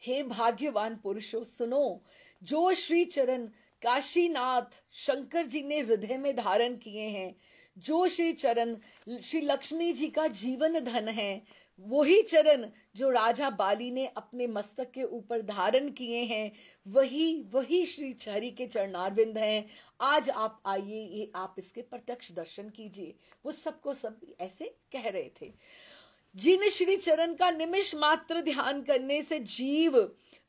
[SPEAKER 1] हे भाग्यवान पुरुषों, सुनो, जो श्री चरण काशीनाथ शंकर जी ने हृदय में धारण किए हैं, जो श्री चरण श्री लक्ष्मी जी का जीवन धन है, वही चरण जो राजा बाली ने अपने मस्तक के ऊपर धारण किए हैं, वही वही श्री हरि के चरणारविंद हैं। आज आप आइए, ये आप इसके प्रत्यक्ष दर्शन कीजिए। वो सबको सब ऐसे कह रहे थे। जिन श्री चरण का निमिष मात्र ध्यान करने से जीव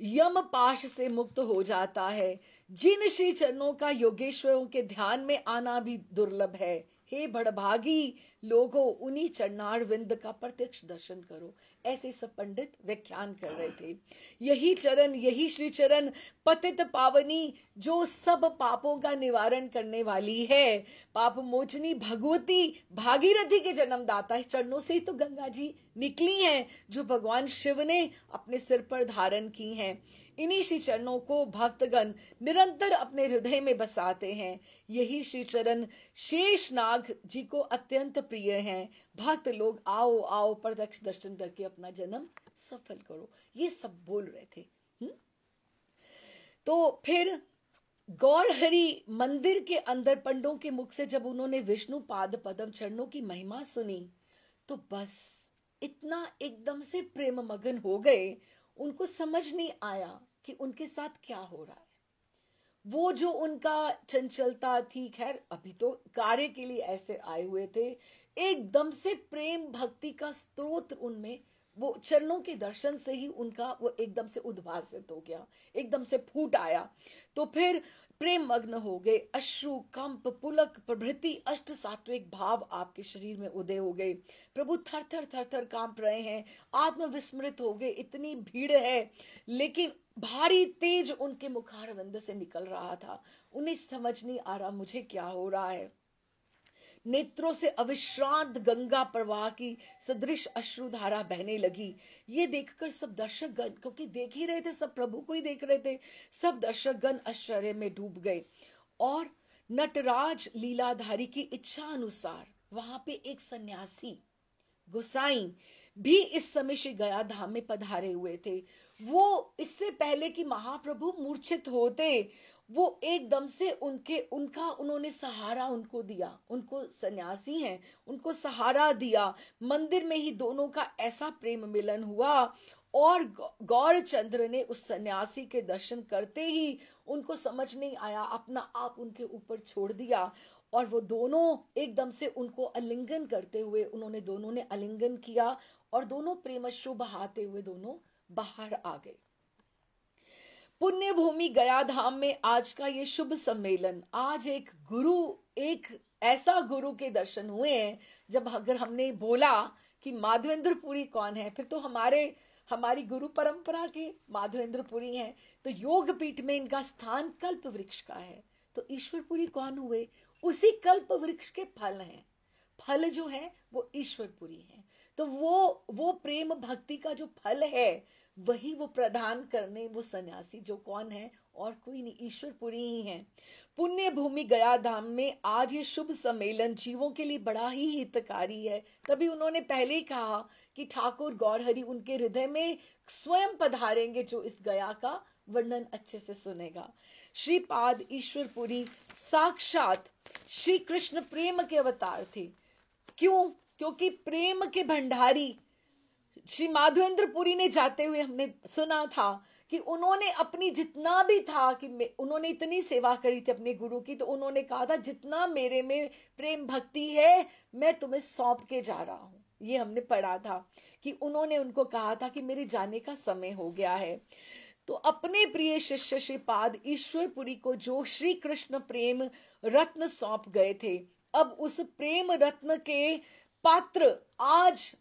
[SPEAKER 1] यम पाश से मुक्त हो जाता है, जिन श्री चरणों का योगेश्वरों के ध्यान में आना भी दुर्लभ है, हे बड़भागी लोगों, उन्हीं चरणार विंद का प्रत्यक्ष दर्शन करो। ऐसे सब पंडित व्याख्यान कर रहे थे। यही चरण, यही श्री चरण पतित पावनी, जो सब पापों का निवारण करने वाली है, पाप मोचनी भगवती भागीरथी के जन्मदाता, इस चरणों से ही तो गंगा जी निकली हैं, जो भगवान शिव ने अपने सिर पर धारण की हैं। इन्हीं श्री चरणों को भक्तगण निरंतर अपने हृदय में बसाते हैं। यही श्री चरण शेषनाग जी को अत्यंत प्रिय हैं। भक्त लोग आओ आओ, प्रत्यक्ष दर्शन करके अपना जन्म सफल करो, ये सब बोल रहे थे। तो फिर गौर हरि मंदिर के अंदर पंडों के मुख से जब उन्होंने विष्णु पाद पद्म चरणों की महिमा सुनी, तो बस इतना एकदम से प्रेम मगन हो गए, उनको समझ नहीं आया कि उनके साथ क्या हो रहा है। वो जो उनका चंचलता थी, खैर अभी तो कार्य के लिए ऐसे आए हुए थे, एकदम से प्रेम भक्ति का स्रोत उनमें, वो चरणों के दर्शन से ही उनका वो एकदम से उद्भासित हो गया, एकदम से फूट आया। तो फिर प्रेम मग्न हो गए, अश्रु, कंप, पुलक प्रभृति अष्ट सात्विक भाव आपके शरीर में उदय हो गए। प्रभु थर थर थर थर कांप रहे हैं, आत्मविस्मृत हो गए, इतनी भीड़ है, लेकिन भारी तेज उनके मुखारविंद से निकल रहा था। उन्हें समझ नहीं आ रहा मुझे क्या हो रहा है। नेत्रों से अविश्रांत गंगा प्रवाह की सदृश अश्रुधारा बहने लगी। ये देखकर सब दर्शकगण, क्योंकि देख ही रहे थे, सब प्रभु को ही देख रहे थे, सब दर्शकगण आश्चर्य में डूब गए। और नटराज लीलाधारी की इच्छा अनुसार वहां पे एक सन्यासी गोसाई भी इस समय श्री गया धाम में पधारे हुए थे। वो इससे पहले कि महाप्रभु मूर्छित होते, वो एकदम से उन्होंने सहारा उनको दिया, उनको सन्यासी हैं, उनको सहारा दिया। मंदिर में ही दोनों का ऐसा प्रेम मिलन हुआ, और गौरचंद्र ने उस सन्यासी के दर्शन करते ही उनको समझ नहीं आया, अपना आप उनके ऊपर छोड़ दिया, और वो दोनों एकदम से उनको आलिंगन करते हुए उन्होंने दोनों ने आलिंगन किया और दोनों प्रेमश्रु बहाते हुए दोनों बाहर आ गए। पुण्य भूमि गया धाम में आज का ये शुभ सम्मेलन, आज एक ऐसा गुरु के दर्शन हुए हैं। जब अगर हमने बोला कि माधवेंद्रपुरी कौन है, फिर तो हमारी गुरु परंपरा के माधवेंद्रपुरी हैं। तो योग पीठ में इनका स्थान कल्प वृक्ष का है। तो ईश्वरपुरी कौन हुए? उसी कल्प वृक्ष के फल हैं। फल जो है वो ईश्वरपुरी है। तो वो प्रेम भक्ति का जो फल है वही वो प्रदान करने वो सन्यासी जो कौन है और कोई नहीं, ईश्वरपुरी ही है। पुण्य भूमि गया धाम में आज ये शुभ सम्मेलन जीवों के लिए बड़ा ही हितकारी है। तभी उन्होंने पहले ही कहा कि ठाकुर गौरहरि उनके हृदय में स्वयं पधारेंगे जो इस गया का वर्णन अच्छे से सुनेगा। श्रीपाद ईश्वरपुरी साक्षात श्री कृष्ण प्रेम के अवतार थे। क्यों? क्योंकि प्रेम के भंडारी श्री माधवेंद्रपुरी ने जाते हुए हमने सुना था कि उन्होंने अपनी जितना भी था कि उन्होंने इतनी सेवा करी थी अपने गुरु की, तो उन्होंने कहा था जितना मेरे में प्रेम भक्ति है मैं तुम्हें सौंप के जा रहा हूं। ये हमने पढ़ा था कि उन्होंने उनको कहा था कि मेरे जाने का समय हो गया है। तो अपने प्रिय शिष्य श्रीपाद ईश्वरपुरी को जो श्री कृष्ण प्रेम रत्न सौंप गए थे, अब उस प्रेम रत्न के पात्र, आज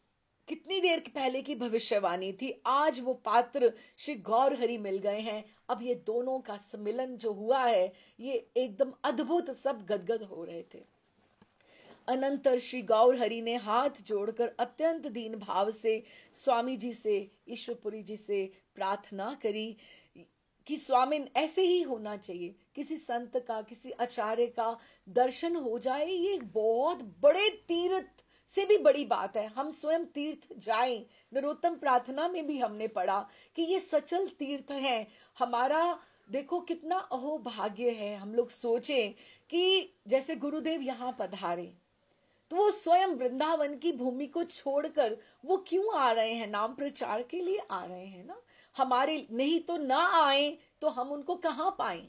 [SPEAKER 1] कितनी देर पहले की भविष्यवाणी थी, आज वो पात्र श्री गौर हरि मिल गए हैं। अब ये दोनों का सम्मिलन जो हुआ है ये एकदम अद्भुत, सब गदगद हो रहे थे। अनंतर श्री गौर हरि ने हाथ जोड़कर अत्यंत दीन भाव से स्वामी जी से, ईश्वरपुरी जी से प्रार्थना करी कि स्वामी ऐसे ही होना चाहिए, किसी संत का किसी आचार्य का दर्शन हो जाए, ये बहुत बड़े तीर्थ से भी बड़ी बात है। हम स्वयं तीर्थ जाएं। नरोत्तम प्रार्थना में भी हमने पढ़ा कि ये सचल तीर्थ हैं। हमारा देखो कितना अहोभाग्य है। हम लोग सोचें कि जैसे गुरुदेव यहाँ पधारे तो वो स्वयं वृंदावन की भूमि को छोड़कर वो क्यों आ रहे हैं? नाम प्रचार के लिए आ रहे हैं ना। हमारे नहीं तो ना आए तो हम उनको कहाँ पाएं?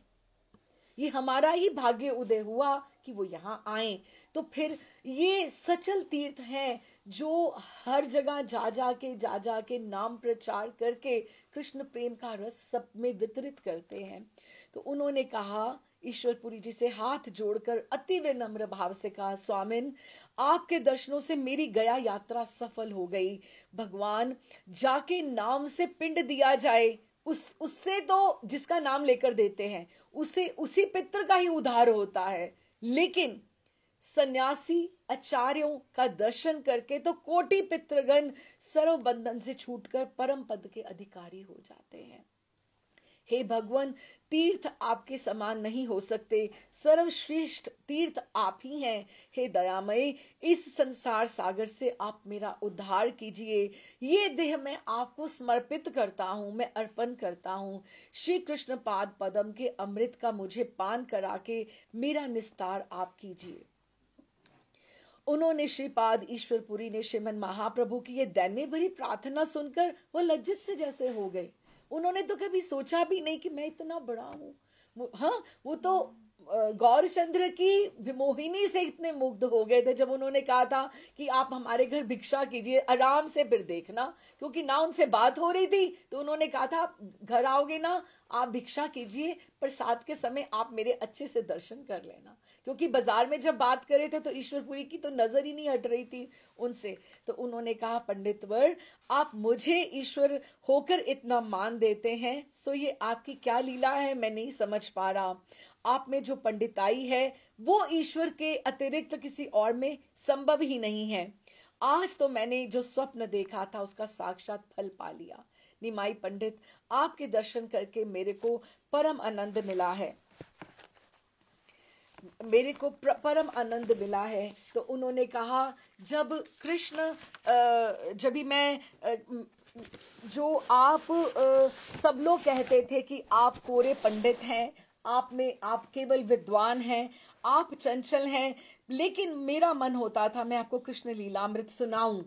[SPEAKER 1] ये हमारा ही भाग्य उदय हुआ कि वो यहाँ आए। तो फिर ये सचल तीर्थ हैं जो हर जगह जा जाके नाम प्रचार करके कृष्ण प्रेम का रस सब में वितरित करते हैं। तो उन्होंने कहा, ईश्वरपुरी जी से हाथ जोड़कर अति विनम्र भाव से कहा, स्वामिन आपके दर्शनों से मेरी गया यात्रा सफल हो गई। भगवान जाके नाम से पिंड दिया जाए, उससे तो जिसका नाम लेकर देते हैं उससे उसी पितृ का ही उद्धार होता है। लेकिन सन्यासी आचार्यों का दर्शन करके तो कोटि पितृगण सर्व बंधन से छूटकर परम पद के अधिकारी हो जाते हैं। हे भगवान, तीर्थ आपके समान नहीं हो सकते, सर्वश्रेष्ठ तीर्थ आप ही हैं। हे दयामय, इस संसार सागर से आप मेरा उद्धार कीजिए। ये देह मैं आपको समर्पित करता हूँ, मैं अर्पण करता हूँ। श्री कृष्ण पाद पद्म के अमृत का मुझे पान करा के मेरा निस्तार आप कीजिए। उन्होंने श्रीपाद ईश्वरपुरी ने श्रीमन महाप्रभु की ये दैन्य भरी प्रार्थना सुनकर वो लज्जित से जैसे हो गए। उन्होंने तो कभी सोचा भी नहीं कि मैं इतना बड़ा हूँ। हाँ, वो तो गौरचंद्र की विमोहिनी से इतने मुग्ध हो गए थे जब उन्होंने कहा था कि आप हमारे घर भिक्षा कीजिए, आराम से फिर देखना, क्योंकि ना उनसे बात हो रही थी। तो उन्होंने कहा था घर आओगे ना, आप भिक्षा कीजिए, प्रसाद के समय आप मेरे अच्छे से दर्शन कर लेना। क्योंकि बाजार में जब बात करे थे तो ईश्वरपुरी की तो नजर ही नहीं हट रही थी उनसे। तो उन्होंने कहा, पंडितवर आप मुझे ईश्वर होकर इतना मान देते हैं, सो ये आपकी क्या लीला है, मैं नहीं समझ पा रहा। आप में जो पंडिताई है वो ईश्वर के अतिरिक्त किसी और में संभव ही नहीं है। आज तो मैंने जो स्वप्न देखा था उसका साक्षात फल पा लिया। निमाई पंडित, आपके दर्शन करके मेरे को परम आनंद मिला है, मेरे को परम आनंद मिला है। तो उन्होंने कहा, जब कृष्ण जब भी मैं जो आप सब लोग कहते थे कि आप कोरे पंडित हैं, आप केवल विद्वान हैं, आप चंचल हैं, लेकिन मेरा मन होता था मैं आपको कृष्ण लीलामृत सुनाऊं।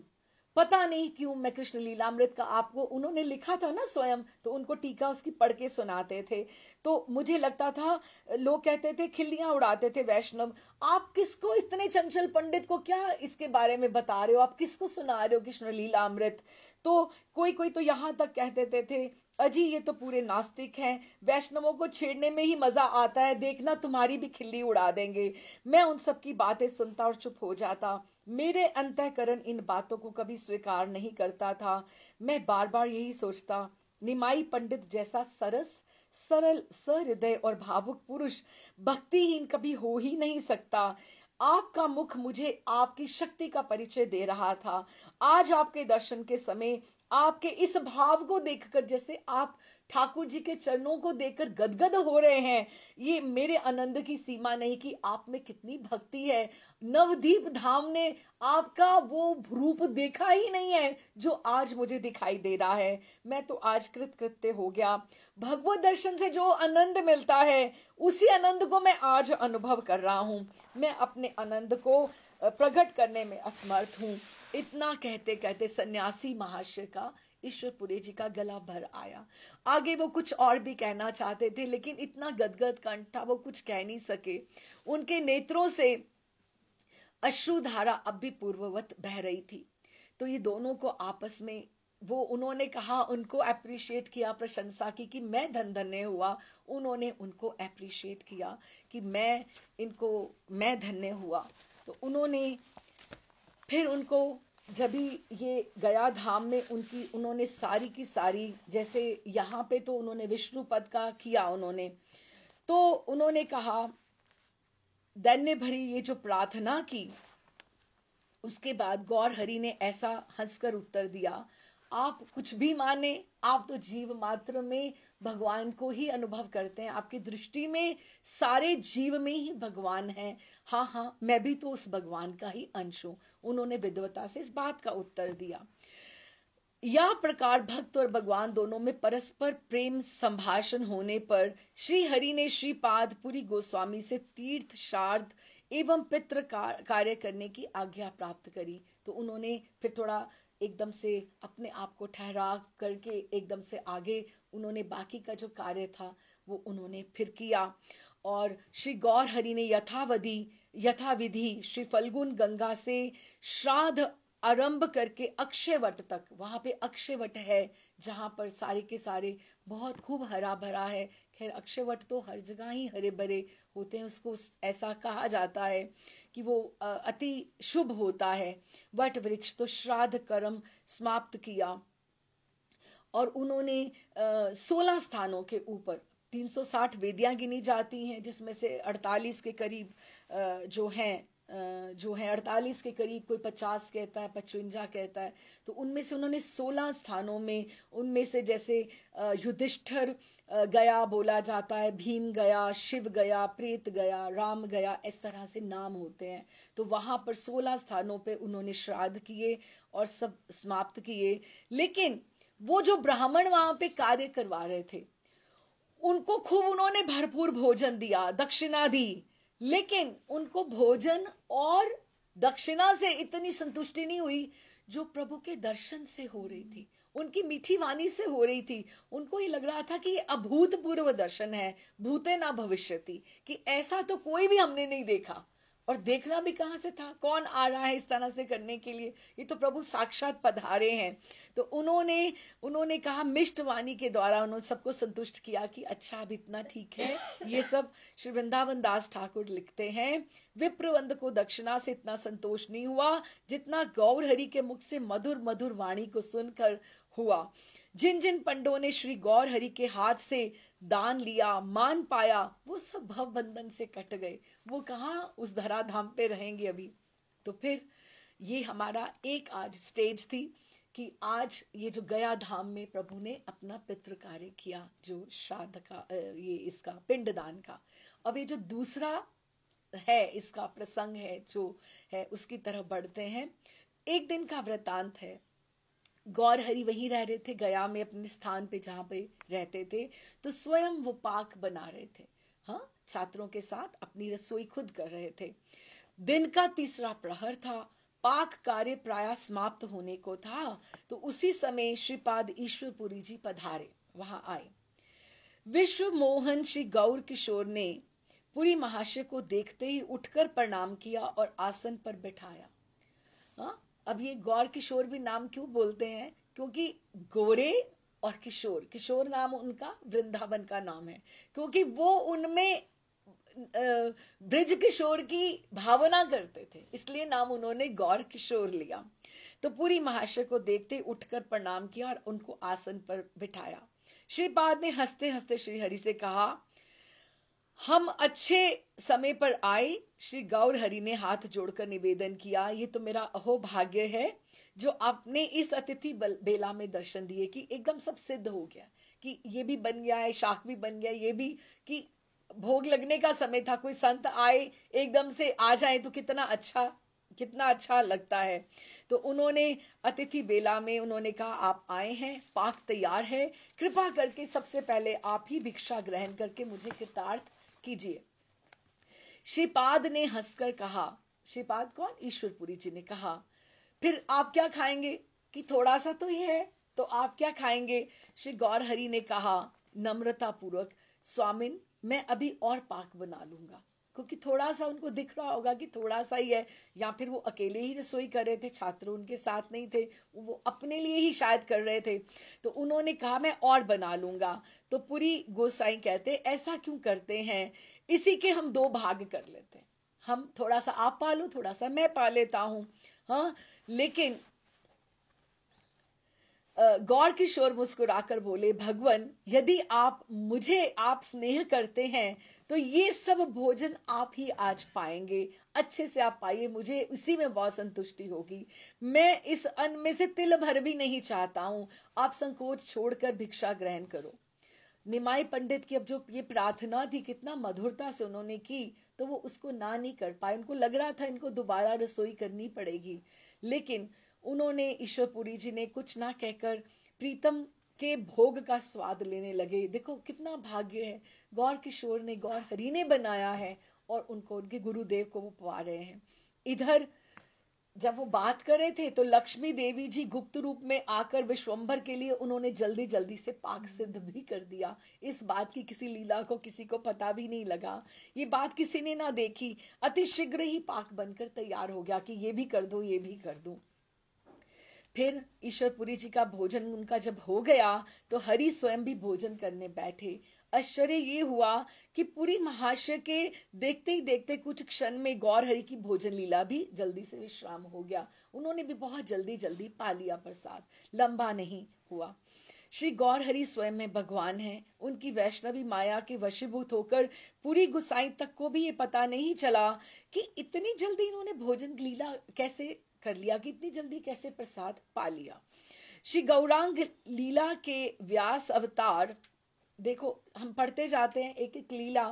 [SPEAKER 1] पता नहीं क्यों मैं कृष्ण लीलामृत का आपको, उन्होंने लिखा था ना स्वयं, तो उनको टीका उसकी पढ़ के सुनाते थे। तो मुझे लगता था, लोग कहते थे, खिल्लियां उड़ाते थे वैष्णव, आप किसको, इतने चंचल पंडित को क्या इसके बारे में बता रहे हो, आप किसको सुना रहे हो कृष्ण लीलामृत। तो कोई कोई तो यहाँ तक कह देते थे, अजी ये तो पूरे नास्तिक हैं, वैष्णवों को छेड़ने में ही मजा आता है, देखना तुम्हारी भी खिल्ली उड़ा देंगे। मैं उन सब की बातें सुनता और चुप हो जाता। मेरे अंतःकरण इन बातों को कभी स्वीकार नहीं करता था। मैं बार बार यही सोचता, निमाई पंडित जैसा सरस, सरल, सहृदय और भावुक पुरुष भक्तिहीन कभी हो ही नहीं सकता। आपका मुख मुझे आपकी शक्ति का परिचय दे रहा था। आज आपके दर्शन के समय आपके इस भाव को देखकर, जैसे आप ठाकुर जी के चरणों को देखकर गदगद हो रहे हैं, ये मेरे आनंद की सीमा नहीं कि आप में कितनी भक्ति है। नवदीप धाम ने आपका वो रूप देखा ही नहीं है जो आज मुझे दिखाई दे रहा है। मैं तो आज कृतकृत्य हो गया। भगवत दर्शन से जो आनंद मिलता है, उसी आनंद को मैं आज अनुभव कर रहा हूं। मैं अपने आनंद को प्रकट करने में असमर्थ हूं। इतना कहते कहते सन्यासी महाशय का, ईश्वरपुरी जी का गला भर आया। आगे वो कुछ और भी कहना चाहते थे, लेकिन इतना गदगद कंठ था, वो कुछ कह नहीं सके। उनके नेत्रों से अश्रुधारा अब भी पूर्ववत बह रही थी। तो ये दोनों को आपस में, वो उन्होंने कहा, उनको अप्रिशिएट किया, प्रशंसा की कि मैं धन धन्य हुआ। उन्होंने उनको अप्रिशिएट किया कि मैं धन्य हुआ। तो उन्होंने फिर उनको, जब भी ये गया धाम में उन्होंने सारी की सारी, जैसे यहाँ पे तो उन्होंने विष्णु पद का किया उन्होंने, तो उन्होंने कहा, दैन्य भरी ये जो प्रार्थना की, उसके बाद गौर हरि ने ऐसा हंसकर उत्तर दिया, आप कुछ भी माने, आप तो जीव मात्र में भगवान को ही अनुभव करते हैं, आपकी दृष्टि में सारे जीव में ही भगवान है। हाँ हाँ, मैं भी तो उस भगवान का ही अंश हूं। उन्होंने विद्वता से इस बात का उत्तर दिया। या प्रकार भक्त और भगवान दोनों में परस्पर प्रेम संभाषण होने पर श्री हरि ने श्रीपाद पुरी गोस्वामी से तीर्थ श्राद्ध एवं पितृ कार्य करने की आज्ञा प्राप्त करी। तो उन्होंने फिर थोड़ा एकदम से अपने आप को ठहरा करके एकदम से आगे उन्होंने बाकी का जो कार्य था वो उन्होंने फिर किया। और श्री गौर हरि ने यथाविधि श्री फल्गुन गंगा से श्राद्ध आरंभ करके अक्षयवट तक, वहां पे अक्षयवट है जहां पर सारे के सारे बहुत खूब हरा भरा है। खैर अक्षयवट तो हर जगह ही हरे भरे होते हैं, उसको ऐसा कहा जाता है कि वो अति शुभ होता है वट वृक्ष। तो श्राद्ध कर्म समाप्त किया और उन्होंने 16 स्थानों के ऊपर 360 वेदियां गिनी जाती हैं, जिसमें से 48 के करीब जो है 48 के करीब, कोई 50 कहता है, 55 कहता है। तो उनमें से उन्होंने 16 स्थानों में, उनमें से जैसे युधिष्ठिर गया बोला जाता है, भीम गया, शिव गया, प्रेत गया, राम गया, इस तरह से नाम होते हैं। तो वहां पर 16 स्थानों पे उन्होंने श्राद्ध किए और सब समाप्त किए। लेकिन वो जो ब्राह्मण वहां पे कार्य करवा रहे थे, उनको खूब उन्होंने भरपूर भोजन दिया, दक्षिणा दी, लेकिन उनको भोजन और दक्षिणा से इतनी संतुष्टि नहीं हुई जो प्रभु के दर्शन से हो रही थी, उनकी मीठी वाणी से हो रही थी। उनको ये लग रहा था कि अभूतपूर्व दर्शन है, भूते ना भविष्यति, कि ऐसा तो कोई भी हमने नहीं देखा। और देखना भी कहां से था, कौन आ रहा है इस तरह से करने के लिए, ये तो प्रभु साक्षात पधारे हैं। तो उन्होंने कहा, मिष्ट वाणी के द्वारा उन्होंने सबको संतुष्ट किया कि अच्छा अब इतना ठीक है। ये सब श्री वृंदावन दास ठाकुर लिखते हैं, विप्रवंद को दक्षिणा से इतना संतोष नहीं हुआ जितना गौर हरि के मुख से मधुर मधुर वाणी को सुनकर हुआ। जिन जिन पंडों ने श्री गौर हरि के हाथ से दान लिया, मान पाया, वो सब भव बंधन से कट गए, वो कहाँ उस धराधाम पे रहेंगे अभी। तो फिर ये हमारा एक आज स्टेज थी कि आज ये जो गया धाम में प्रभु ने अपना पितृ कार्य किया, जो श्राद्ध का, ये इसका पिंडदान का। अब ये जो दूसरा है इसका प्रसंग है जो है, उसकी तरफ बढ़ते हैं। एक दिन का वृतांत है। गौर हरि वहीं रह रहे थे गया में, अपने स्थान पे जहां पे रहते थे। तो स्वयं वो पाक बना रहे थे, हाँ, छात्रों के साथ अपनी रसोई खुद कर रहे थे। दिन का तीसरा प्रहर था। पाक कार्य प्राय समाप्त होने को था, तो उसी समय श्रीपाद ईश्वरपुरी जी पधारे, वहां आए। विश्व मोहन श्री गौर किशोर ने पुरी महाशय को देखते ही उठकर प्रणाम किया और आसन पर बैठाया। हाँ, अब ये गौर किशोर भी नाम क्यों बोलते हैं? क्योंकि गोरे और किशोर, किशोर नाम उनका वृंदावन का नाम है, क्योंकि वो उनमें ब्रिज किशोर की भावना करते थे, इसलिए नाम उन्होंने गौर किशोर लिया। तो पूरी महाशय को देखते उठकर प्रणाम किया और उनको आसन पर बिठाया। श्रीपाद ने हंसते हंसते श्री हरि से कहा, हम अच्छे समय पर आए। श्री गौर हरि ने हाथ जोड़कर निवेदन किया, ये तो मेरा अहोभाग्य है जो आपने इस अतिथि बेला में दर्शन दिए, कि एकदम सब सिद्ध हो गया, कि ये भी बन गया है, शाख भी बन गया, ये भी, कि भोग लगने का समय था, कोई संत आए एकदम से आ जाए तो कितना अच्छा लगता है। तो उन्होंने अतिथि बेला में उन्होंने कहा, आप आए हैं, पाक तैयार है, कृपा करके सबसे पहले आप ही भिक्षा ग्रहण करके मुझे कृतार्थ कीजिए। श्रीपाद ने हंसकर कहा, श्रीपाद कौन? ईश्वरपुरी जी ने कहा, फिर आप क्या खाएंगे? कि थोड़ा सा तो ये है, तो आप क्या खाएंगे? श्री गौर हरि ने कहा नम्रता पूर्वक, स्वामिन मैं अभी और पाक बना लूंगा, क्योंकि थोड़ा सा उनको दिख रहा होगा कि थोड़ा सा ही है, या फिर वो अकेले ही रसोई कर रहे थे, छात्र उनके साथ नहीं थे, वो अपने लिए ही शायद कर रहे थे। तो उन्होंने कहा मैं और बना लूंगा। तो पूरी गोसाई कहते, ऐसा क्यों करते हैं, इसी के हम दो भाग कर लेते हैं, हम थोड़ा सा आप पालो, थोड़ा सा मैं पा लेता हूं। हाँ, लेकिन गौर किशोर मुस्कुराकर बोले, भगवान यदि आप स्नेह करते हैं तो ये सब भोजन आप ही आज पाएंगे, अच्छे से आप पाइए, मुझे इसी में बहुत संतुष्टि होगी। मैं इस अन्न में से तिल भर भी नहीं चाहता हूं, आप संकोच छोड़कर भिक्षा ग्रहण करो। निमाई पंडित की अब जो ये प्रार्थना थी, कितना मधुरता से उन्होंने की, तो वो उसको ना नहीं कर पाए। उनको लग रहा था इनको दोबारा रसोई करनी पड़ेगी, लेकिन उन्होंने, ईश्वरपुरी जी ने कुछ ना कहकर प्रीतम के भोग का स्वाद लेने लगे। देखो कितना भाग्य है, गौर किशोर ने, गौर हरि ने बनाया है और उनको, उनके गुरुदेव को वो पा रहे हैं। इधर जब वो बात कर रहे थे तो लक्ष्मी देवी जी गुप्त रूप में आकर विश्वंभर के लिए उन्होंने जल्दी जल्दी से पाक सिद्ध भी कर दिया। इस बात की किसी लीला को किसी को पता भी नहीं लगा, ये बात किसी ने ना देखी, अति शीघ्र ही पाक बनकर तैयार हो गया कि ये भी कर दो, ये भी कर दो। फिर ईश्वरपुरी जी का भोजन उनका जब हो गया तो हरि स्वयं भी भोजन करने बैठे। आश्चर्य ये हुआ कि पूरी महाशय के देखते ही देखते कुछ क्षण में गौर हरि की भोजन लीला भी जल्दी से विश्राम हो गया। उन्होंने भी बहुत जल्दी जल्दी पा लिया प्रसाद, लंबा नहीं हुआ। श्री गौर हरि स्वयं में भगवान हैं, उनकी वैष्णवी माया के वशीभूत होकर पूरी गुसाई तक को भी ये पता नहीं चला कि इतनी जल्दी इन्होंने भोजन लीला कैसे कर लिया, कि इतनी जल्दी कैसे प्रसाद पा लिया। श्री गौरांग लीला के व्यास अवतार, देखो हम पढ़ते जाते हैं एक एक लीला,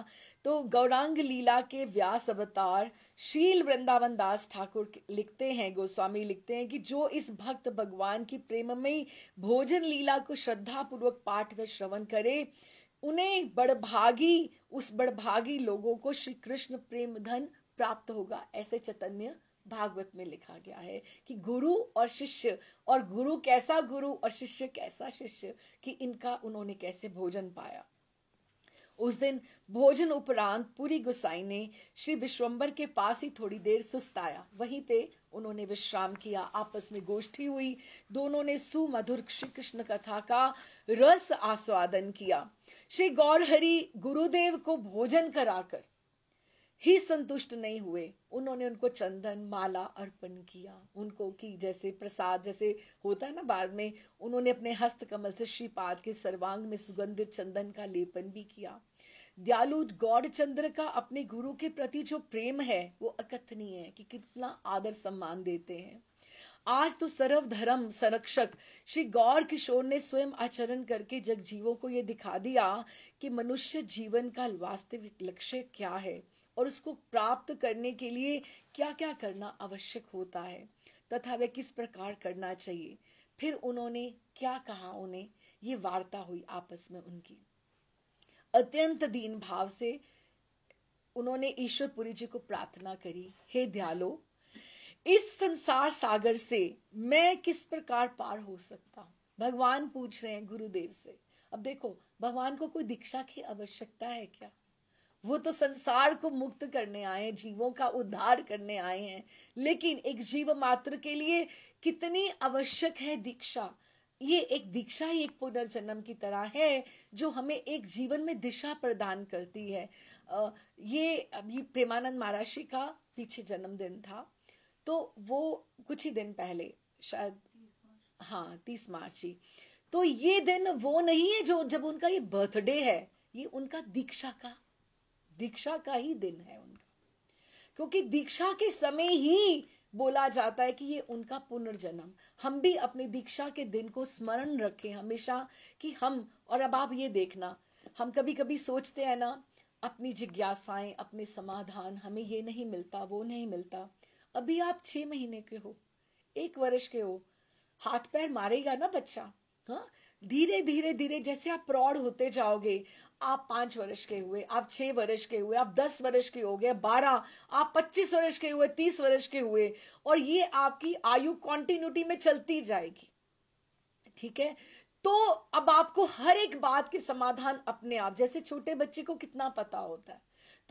[SPEAKER 1] तो गौरांग लीला के व्यास अवतार शील वृंदावन दास ठाकुर लिखते हैं, गोस्वामी लिखते हैं कि जो इस भक्त भगवान की प्रेममयी भोजन लीला को श्रद्धा पूर्वक पाठ व श्रवण करे, उन्हें बड़भागी, उस बड़भागी लोगों को श्री कृष्ण प्रेम धन प्राप्त होगा। ऐसे चैतन्य भागवत में लिखा गया है कि गुरु और शिष्य, और गुरु कैसा गुरु और शिष्य कैसा शिष्य, कि इनका उन्होंने कैसे भोजन पाया। उस दिन भोजन उपरांत पूरी गुसाई ने श्री विश्वंभर के पास ही थोड़ी देर सुस्ताया, वहीं पे उन्होंने विश्राम किया। आपस में गोष्ठी हुई, दोनों ने सुमधुर श्री कृष्ण कथा का रस आस्वादन किया। श्री गौर हरि गुरुदेव को भोजन कराकर ही संतुष्ट नहीं हुए, उन्होंने उनको चंदन माला अर्पण किया, उनको की जैसे प्रसाद जैसे होता है ना, बाद में उन्होंने अपने हस्त कमल से श्रीपाद के सर्वांग में सुगंधित चंदन का लेपन भी किया। दयालु गौड़ चंद्र का अपने गुरु के प्रति जो प्रेम है वो अकथनीय है, कि कितना आदर सम्मान देते हैं। आज तो सर्व धर्म संरक्षक श्री गौर किशोर ने स्वयं आचरण करके जग जीवों को ये दिखा दिया कि मनुष्य जीवन का वास्तविक लक्ष्य क्या है और उसको प्राप्त करने के लिए क्या क्या करना आवश्यक होता है, तथा वह किस प्रकार करना चाहिए। फिर उन्होंने क्या कहा, उन्हें ये वार्ता हुई आपस में उनकी। अत्यंत दीन भाव से उन्होंने ईश्वरपुरी जी को प्रार्थना करी, हे दयालो, इस संसार सागर से मैं किस प्रकार पार हो सकता हूं? भगवान पूछ रहे हैं गुरुदेव से। अब देखो, भगवान को कोई दीक्षा की आवश्यकता है क्या? वो तो संसार को मुक्त करने आए हैं, जीवों का उद्धार करने आए हैं। लेकिन एक जीव मात्र के लिए कितनी आवश्यक है दीक्षा। ये एक दीक्षा ही एक पुनर्जन्म की तरह है, जो हमें एक जीवन में दिशा प्रदान करती है। ये अभी प्रेमानंद महाराज का पीछे जन्मदिन था, तो वो कुछ ही दिन पहले, शायद हाँ 30 मार्च ही। तो ये दिन वो नहीं है जो जब उनका ये बर्थडे है, ये उनका दीक्षा का ही दिन है उनका। क्योंकि दीक्षा के समय ही बोला जाता है कि ये उनका पुनर्जन्म। हम भी अपनी दीक्षा के दिन को स्मरण रखें हमेशा कि हम, और अब आप ये देखना, हम कभी कभी सोचते हैं ना, अपनी जिज्ञासाएं, अपने समाधान, हमें ये नहीं मिलता, वो नहीं मिलता। अभी आप 6 महीने के हो, 1 वर्ष के हो, हाथ पैर मारेगा ना बच्चा। हाँ, धीरे धीरे धीरे जैसे आप प्रौढ़ होते जाओगे, आप 5 वर्ष के हुए, आप 6 वर्ष के हुए, आप 10 वर्ष के हो गए, 12, आप 25 वर्ष के हुए, 30 वर्ष के हुए, और ये आपकी आयु कॉन्टिन्यूटी में चलती जाएगी। ठीक है, तो अब आपको हर एक बात के समाधान अपने आप, जैसे छोटे बच्चे को कितना पता होता है।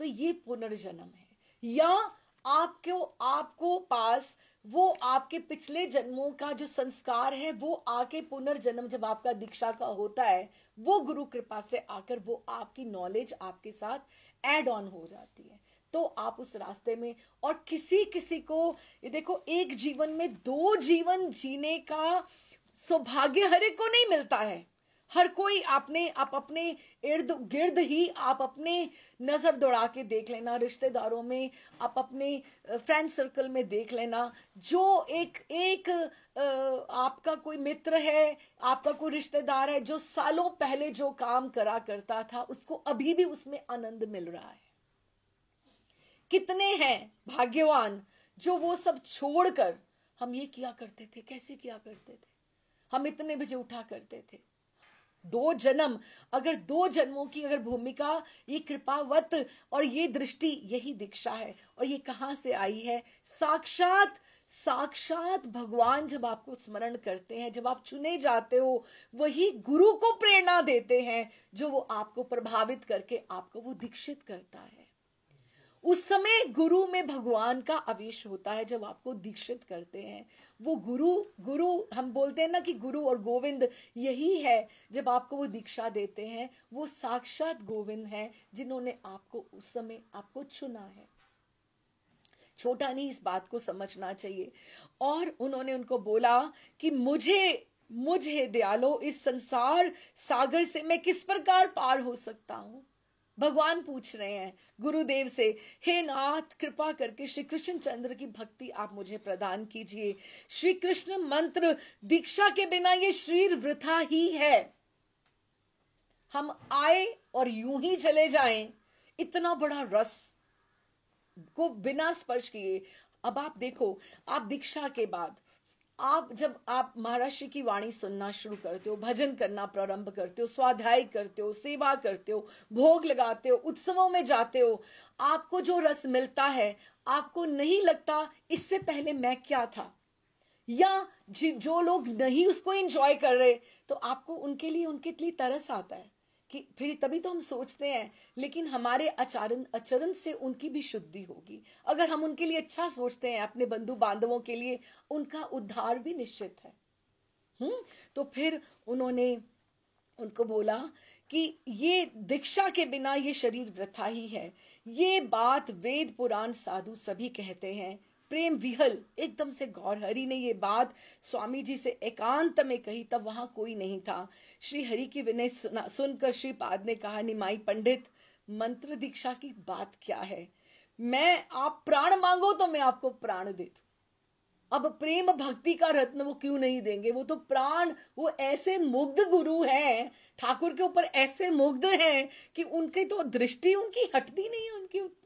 [SPEAKER 1] तो ये पुनर्जन्म है, या आपको आपको पास वो आपके पिछले जन्मों का जो संस्कार है वो आके पुनर्जन्म जब आपका दीक्षा का होता है, वो गुरु कृपा से आकर वो आपकी नॉलेज आपके साथ ऐड ऑन हो जाती है। तो आप उस रास्ते में, और किसी किसी को, ये देखो, एक जीवन में 2 जीवन जीने का सौभाग्य हर एक को नहीं मिलता है। हर कोई आप अपने इर्द गिर्द ही आप अपने नजर दौड़ा के देख लेना, रिश्तेदारों में, आप अपने फ्रेंड सर्कल में देख लेना, जो एक एक आपका कोई मित्र है, आपका कोई रिश्तेदार है, जो सालों पहले जो काम करा करता था, उसको अभी भी उसमें आनंद मिल रहा है। कितने हैं भाग्यवान जो वो सब छोड़कर, हम ये किया करते थे, कैसे किया करते थे, हम इतने बजे उठा करते थे। 2 जन्म, अगर 2 जन्मों की अगर भूमिका, ये कृपावत और ये दृष्टि, यही दीक्षा है। और ये कहां से आई है? साक्षात साक्षात भगवान जब आपको स्मरण करते हैं, जब आप चुने जाते हो, वही गुरु को प्रेरणा देते हैं, जो वो आपको प्रभावित करके आपको वो दीक्षित करता है। उस समय गुरु में भगवान का आवेश होता है जब आपको दीक्षित करते हैं। वो गुरु गुरु हम बोलते हैं ना कि गुरु और गोविंद यही है। जब आपको वो दीक्षा देते हैं, वो साक्षात गोविंद हैं जिन्होंने आपको उस समय आपको चुना है। छोटा नहीं, इस बात को समझना चाहिए। और उन्होंने उनको बोला कि मुझे मुझे दयालो, इस संसार सागर से मैं किस प्रकार पार हो सकता हूं? भगवान पूछ रहे हैं गुरुदेव से, हे नाथ, कृपा करके श्री कृष्ण चंद्र की भक्ति आप मुझे प्रदान कीजिए। श्री कृष्ण मंत्र दीक्षा के बिना ये शरीर वृथा ही है। हम आए और यूं ही चले जाएं, इतना बड़ा रस को बिना स्पर्श किए। अब आप देखो, आप दीक्षा के बाद, आप जब आप महाराष्ट्र की वाणी सुनना शुरू करते हो, भजन करना प्रारंभ करते हो, स्वाध्याय करते हो, सेवा करते हो, भोग लगाते हो, उत्सवों में जाते हो, आपको जो रस मिलता है, आपको नहीं लगता इससे पहले मैं क्या था। या जो लोग नहीं उसको एंजॉय कर रहे, तो आपको उनके लिए तरस आता है कि फिर तभी तो हम सोचते हैं। लेकिन हमारे आचरण से उनकी भी शुद्धि होगी। अगर हम उनके लिए अच्छा सोचते हैं, अपने बंधु बांधवों के लिए, उनका उद्धार भी निश्चित है। तो फिर उन्होंने उनको बोला कि ये दीक्षा के बिना ये शरीर वृथा ही है। ये बात वेद पुराण साधु सभी कहते हैं। प्रेम विहल एकदम से गौर हरि ने ये बात स्वामी जी से एकांत में कही, तब वहां कोई नहीं था। श्री हरि की विनय सुनकर श्री पाद ने कहा, निमाई पंडित, मंत्र दीक्षा की बात क्या है? आप प्राण मांगो तो मैं आपको प्राण दे दूं। अब प्रेम भक्ति का रत्न वो क्यों नहीं देंगे? वो तो प्राण, वो ऐसे मुग्ध गुरु हैं, ठाकुर के ऊपर ऐसे मुग्ध हैं कि उनकी तो दृष्टि उनकी हटती नहीं है उनके ऊपर।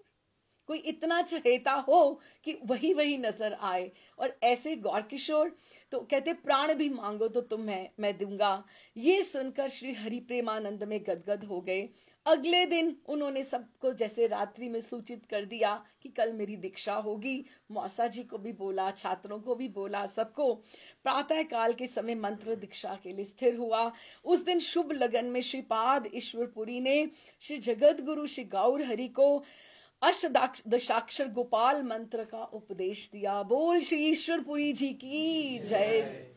[SPEAKER 1] कोई इतना चहेता हो कि वही वही नजर आए। और ऐसे गौर किशोर तो कहते, प्राण भी मांगो तो मैं दूंगा। ये सुनकर श्री हरि प्रेमानंद में गदगद हो गए। अगले दिन उन्होंने सबको जैसे रात्रि में सूचित कर दिया कि कल मेरी दीक्षा होगी। मौसा जी को भी बोला, छात्रों को भी बोला, सबको प्रातः काल के समय मंत्र दीक्षा के लिए स्थिर हुआ। उस दिन शुभ लगन में श्रीपाद ईश्वरपुरी ने श्री जगत गुरु श्री गौर हरि को अष्टदशाक्षर गोपाल मंत्र का उपदेश दिया। बोल श्री ईश्वरपुरी जी की जय।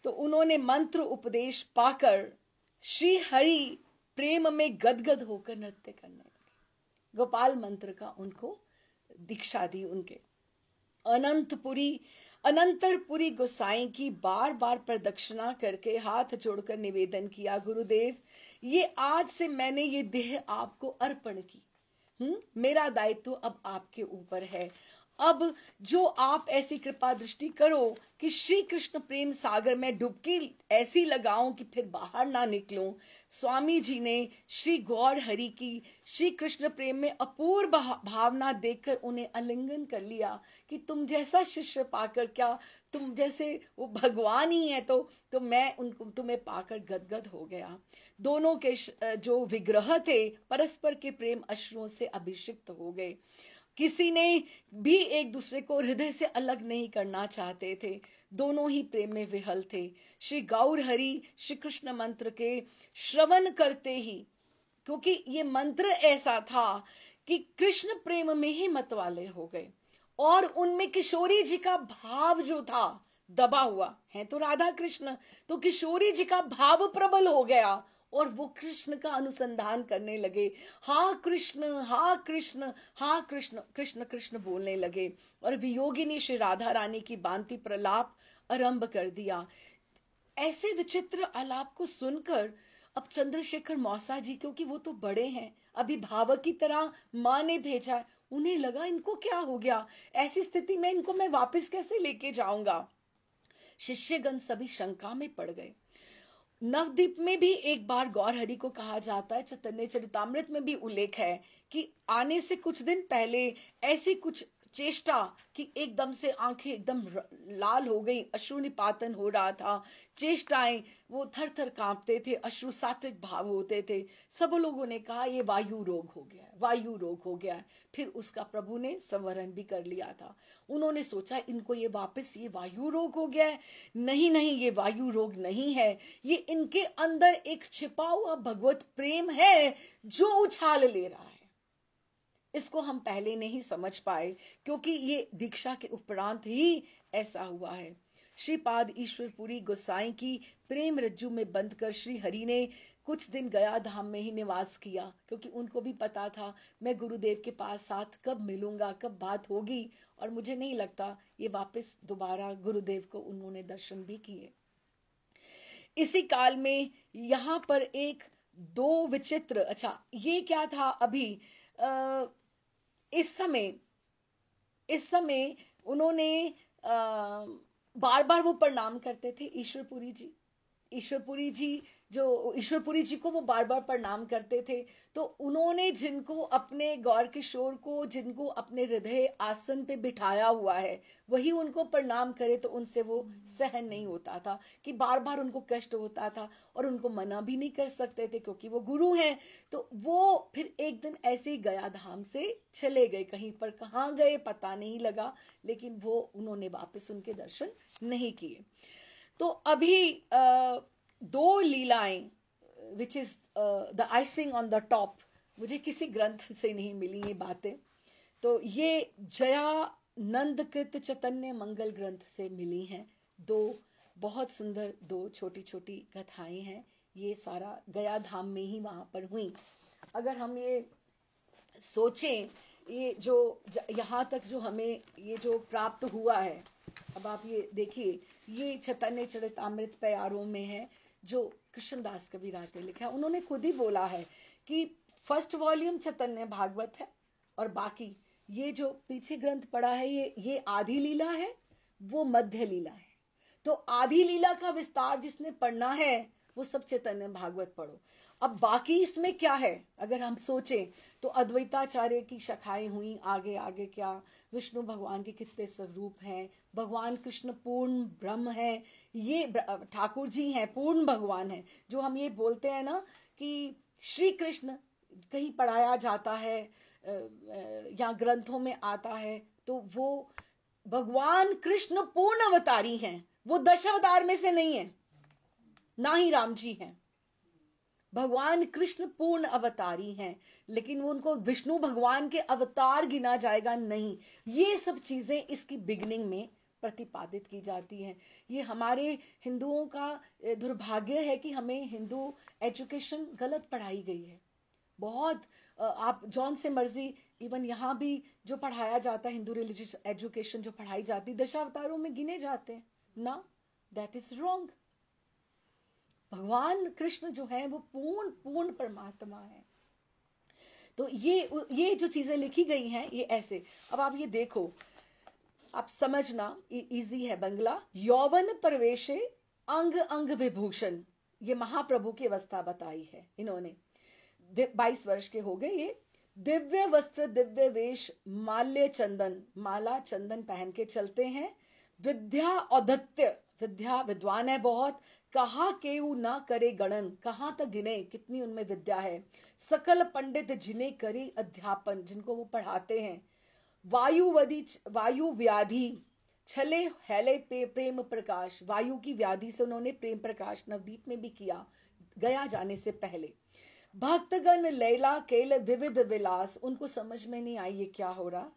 [SPEAKER 1] तो उन्होंने मंत्र उपदेश पाकर श्री हरि प्रेम में गदगद होकर नृत्य करने लगे। गोपाल मंत्र का उनको दीक्षा दी। उनके अनंतरपुरी गोसाई की बार बार प्रदक्षिणा करके हाथ जोड़कर निवेदन किया, गुरुदेव ये आज से मैंने ये देह आपको अर्पण की। मेरा दायित्व अब आपके ऊपर है। अब जो आप ऐसी कृपा दृष्टि करो कि श्री कृष्ण प्रेम सागर में डुबकी ऐसी लगाऊं कि फिर बाहर ना निकलूं। स्वामी जी ने श्री गौर हरि की श्री कृष्ण प्रेम में अपूर्व भावना देखकर उन्हें आलिंगन कर लिया कि तुम जैसा शिष्य पाकर क्या तुम जैसे वो भगवान ही है, तो मैं उनको तुम्हें पाकर गदगद हो गया। दोनों के जो विग्रह थे परस्पर के प्रेम अश्रुओं से अभिषिक्त हो गए। किसी ने भी एक दूसरे को हृदय से अलग नहीं करना चाहते थे। दोनों ही प्रेम में विहल थे। श्री गौर हरि श्री कृष्ण मंत्र के श्रवण करते ही, क्योंकि ये मंत्र ऐसा था कि कृष्ण प्रेम में ही मत वाले हो गए और उनमें किशोरी जी का भाव जो था दबा हुआ है, तो राधा कृष्ण, तो किशोरी जी का भाव प्रबल हो गया और वो कृष्ण का अनुसंधान करने लगे। हाँ कृष्ण, हाँ कृष्ण, हाँ कृष्ण, कृष्ण कृष्ण बोलने लगे और वियोगिनी श्री राधा रानी की बांति प्रलाप आरंभ कर दिया। ऐसे विचित्र आलाप को सुनकर अब चंद्रशेखर मौसा जी, क्योंकि वो तो बड़े हैं, अभिभावक की तरह माँ ने भेजा है, उन्हें लगा इनको क्या हो गया, ऐसी स्थिति में इनको मैं वापस कैसे लेके जाऊंगा। शिष्यगण सभी शंका में पड़ गए। नवद्वीप में भी एक बार गौर हरि को कहा जाता है, चैतन्य चरितामृत में भी उल्लेख है कि आने से कुछ दिन पहले ऐसी कुछ चेष्टा कि एकदम से आंखें एकदम लाल हो गई, अश्रु निपातन हो रहा था, चेष्टाएं वो थर थर कांपते थे, अश्रु सात्विक भाव होते थे। सब लोगों ने कहा ये वायु रोग हो गया है, वायु रोग हो गया है। फिर उसका प्रभु ने संवरण भी कर लिया था। उन्होंने सोचा इनको ये वापस ये वायु रोग हो गया है। नहीं नहीं, ये वायु रोग नहीं है, ये इनके अंदर एक छिपा हुआ भगवत प्रेम है जो उछाल ले रहा है। इसको हम पहले नहीं समझ पाए क्योंकि ये दीक्षा के उपरांत ही ऐसा हुआ है। श्रीपाद ईश्वरपुरी गोसाई की प्रेम रज्जू में बंद कर श्री हरि ने कुछ दिन गया धाम में ही निवास किया, क्योंकि उनको भी पता था मैं गुरुदेव के पास साथ कब मिलूंगा, कब बात होगी, और मुझे नहीं लगता ये वापस दोबारा गुरुदेव को उन्होंने दर्शन भी किए। इसी काल में यहाँ पर एक दो विचित्र, अच्छा ये क्या था अभी इस समय उन्होंने बार बार वो प्रणाम करते थे ईश्वरपुरी जी। ईश्वरपुरी जी को वो बार बार प्रणाम करते थे। तो उन्होंने जिनको अपने गौर किशोर को जिनको अपने हृदय आसन पे बिठाया हुआ है वही उनको प्रणाम करे तो उनसे वो सहन नहीं होता था कि बार बार उनको कष्ट होता था और उनको मना भी नहीं कर सकते थे क्योंकि वो गुरु हैं। तो वो फिर एक दिन ऐसे ही गया धाम से चले गए, कहीं पर कहाँ गए पता नहीं लगा, लेकिन वो उन्होंने वापस उनके दर्शन नहीं किए। तो अभी दो लीलाएं which is the icing on the top, मुझे किसी ग्रंथ से नहीं मिली ये बातें, तो ये जयानंदकृत चैतन्य मंगल ग्रंथ से मिली हैं। दो बहुत सुंदर दो छोटी छोटी कथाएं हैं। ये सारा गया धाम में ही वहां पर हुई। अगर हम ये सोचें, ये जो यहाँ तक जो हमें ये जो प्राप्त हुआ है, अब आप ये देखिए, ये चैतन्य चरितामृत प्यारों में है जो कृष्णदास कबीराज ने लिखा है। उन्होंने खुद ही बोला है कि फर्स्ट वॉल्यूम चैतन्य भागवत है और बाकी ये जो पीछे ग्रंथ पड़ा है ये आधी लीला है, वो मध्य लीला है। तो आधी लीला का विस्तार जिसने पढ़ना है वो सब चैतन्य भागवत पढ़ो। अब बाकी इसमें क्या है अगर हम सोचें तो अद्वैताचार्य की शाखाएं हुई, आगे आगे क्या विष्णु भगवान के कितने स्वरूप हैं, भगवान कृष्ण पूर्ण ब्रह्म है, ये ठाकुर जी हैं पूर्ण भगवान है। जो हम ये बोलते हैं ना कि श्री कृष्ण कहीं पढ़ाया जाता है या ग्रंथों में आता है तो वो भगवान कृष्ण पूर्ण अवतारी हैं, वो दशावतार में से नहीं है, ना ही राम जी हैं। भगवान कृष्ण पूर्ण अवतारी हैं, लेकिन वो उनको विष्णु भगवान के अवतार गिना जाएगा नहीं। ये सब चीजें इसकी बिगनिंग में प्रतिपादित की जाती हैं। ये हमारे हिंदुओं का दुर्भाग्य है कि हमें हिंदू एजुकेशन गलत पढ़ाई गई है। बहुत आप जॉन से मर्जी, इवन यहाँ भी जो पढ़ाया जाता है हिंदू रिलीजियस एजुकेशन जो पढ़ाई जाती दशावतारों में गिने जाते हैं ना, दैट इज रॉन्ग। भगवान कृष्ण जो है वो पूर्ण पूर्ण परमात्मा है। तो ये जो चीजें लिखी गई हैं ये ऐसे। अब आप ये देखो, आप समझना, इजी है बंगला। यौवन प्रवेशे अंग अंग विभूषण, ये महाप्रभु की अवस्था बताई है इन्होंने। 22 वर्ष के हो गए ये। दिव्य वस्त्र दिव्य वेश माल्य चंदन, माला चंदन पहन के चलते हैं। विद्या औदत्य, विद्या विद्वान है बहुत, कहा केऊ ना करे गणन, कहां तक गिने कितनी उनमें विद्या है। सकल पंडित जिन्हें करे अध्यापन, जिनको वो पढ़ाते हैं। वायु व्याधि छले हैले प्रेम प्रकाश, वायु की व्याधि से उन्होंने प्रेम प्रकाश नवदीप में भी किया गया जाने से पहले। भक्तगण लैला केल विविध विलास, उनको समझ में नहीं आई ये क्या हो रहा।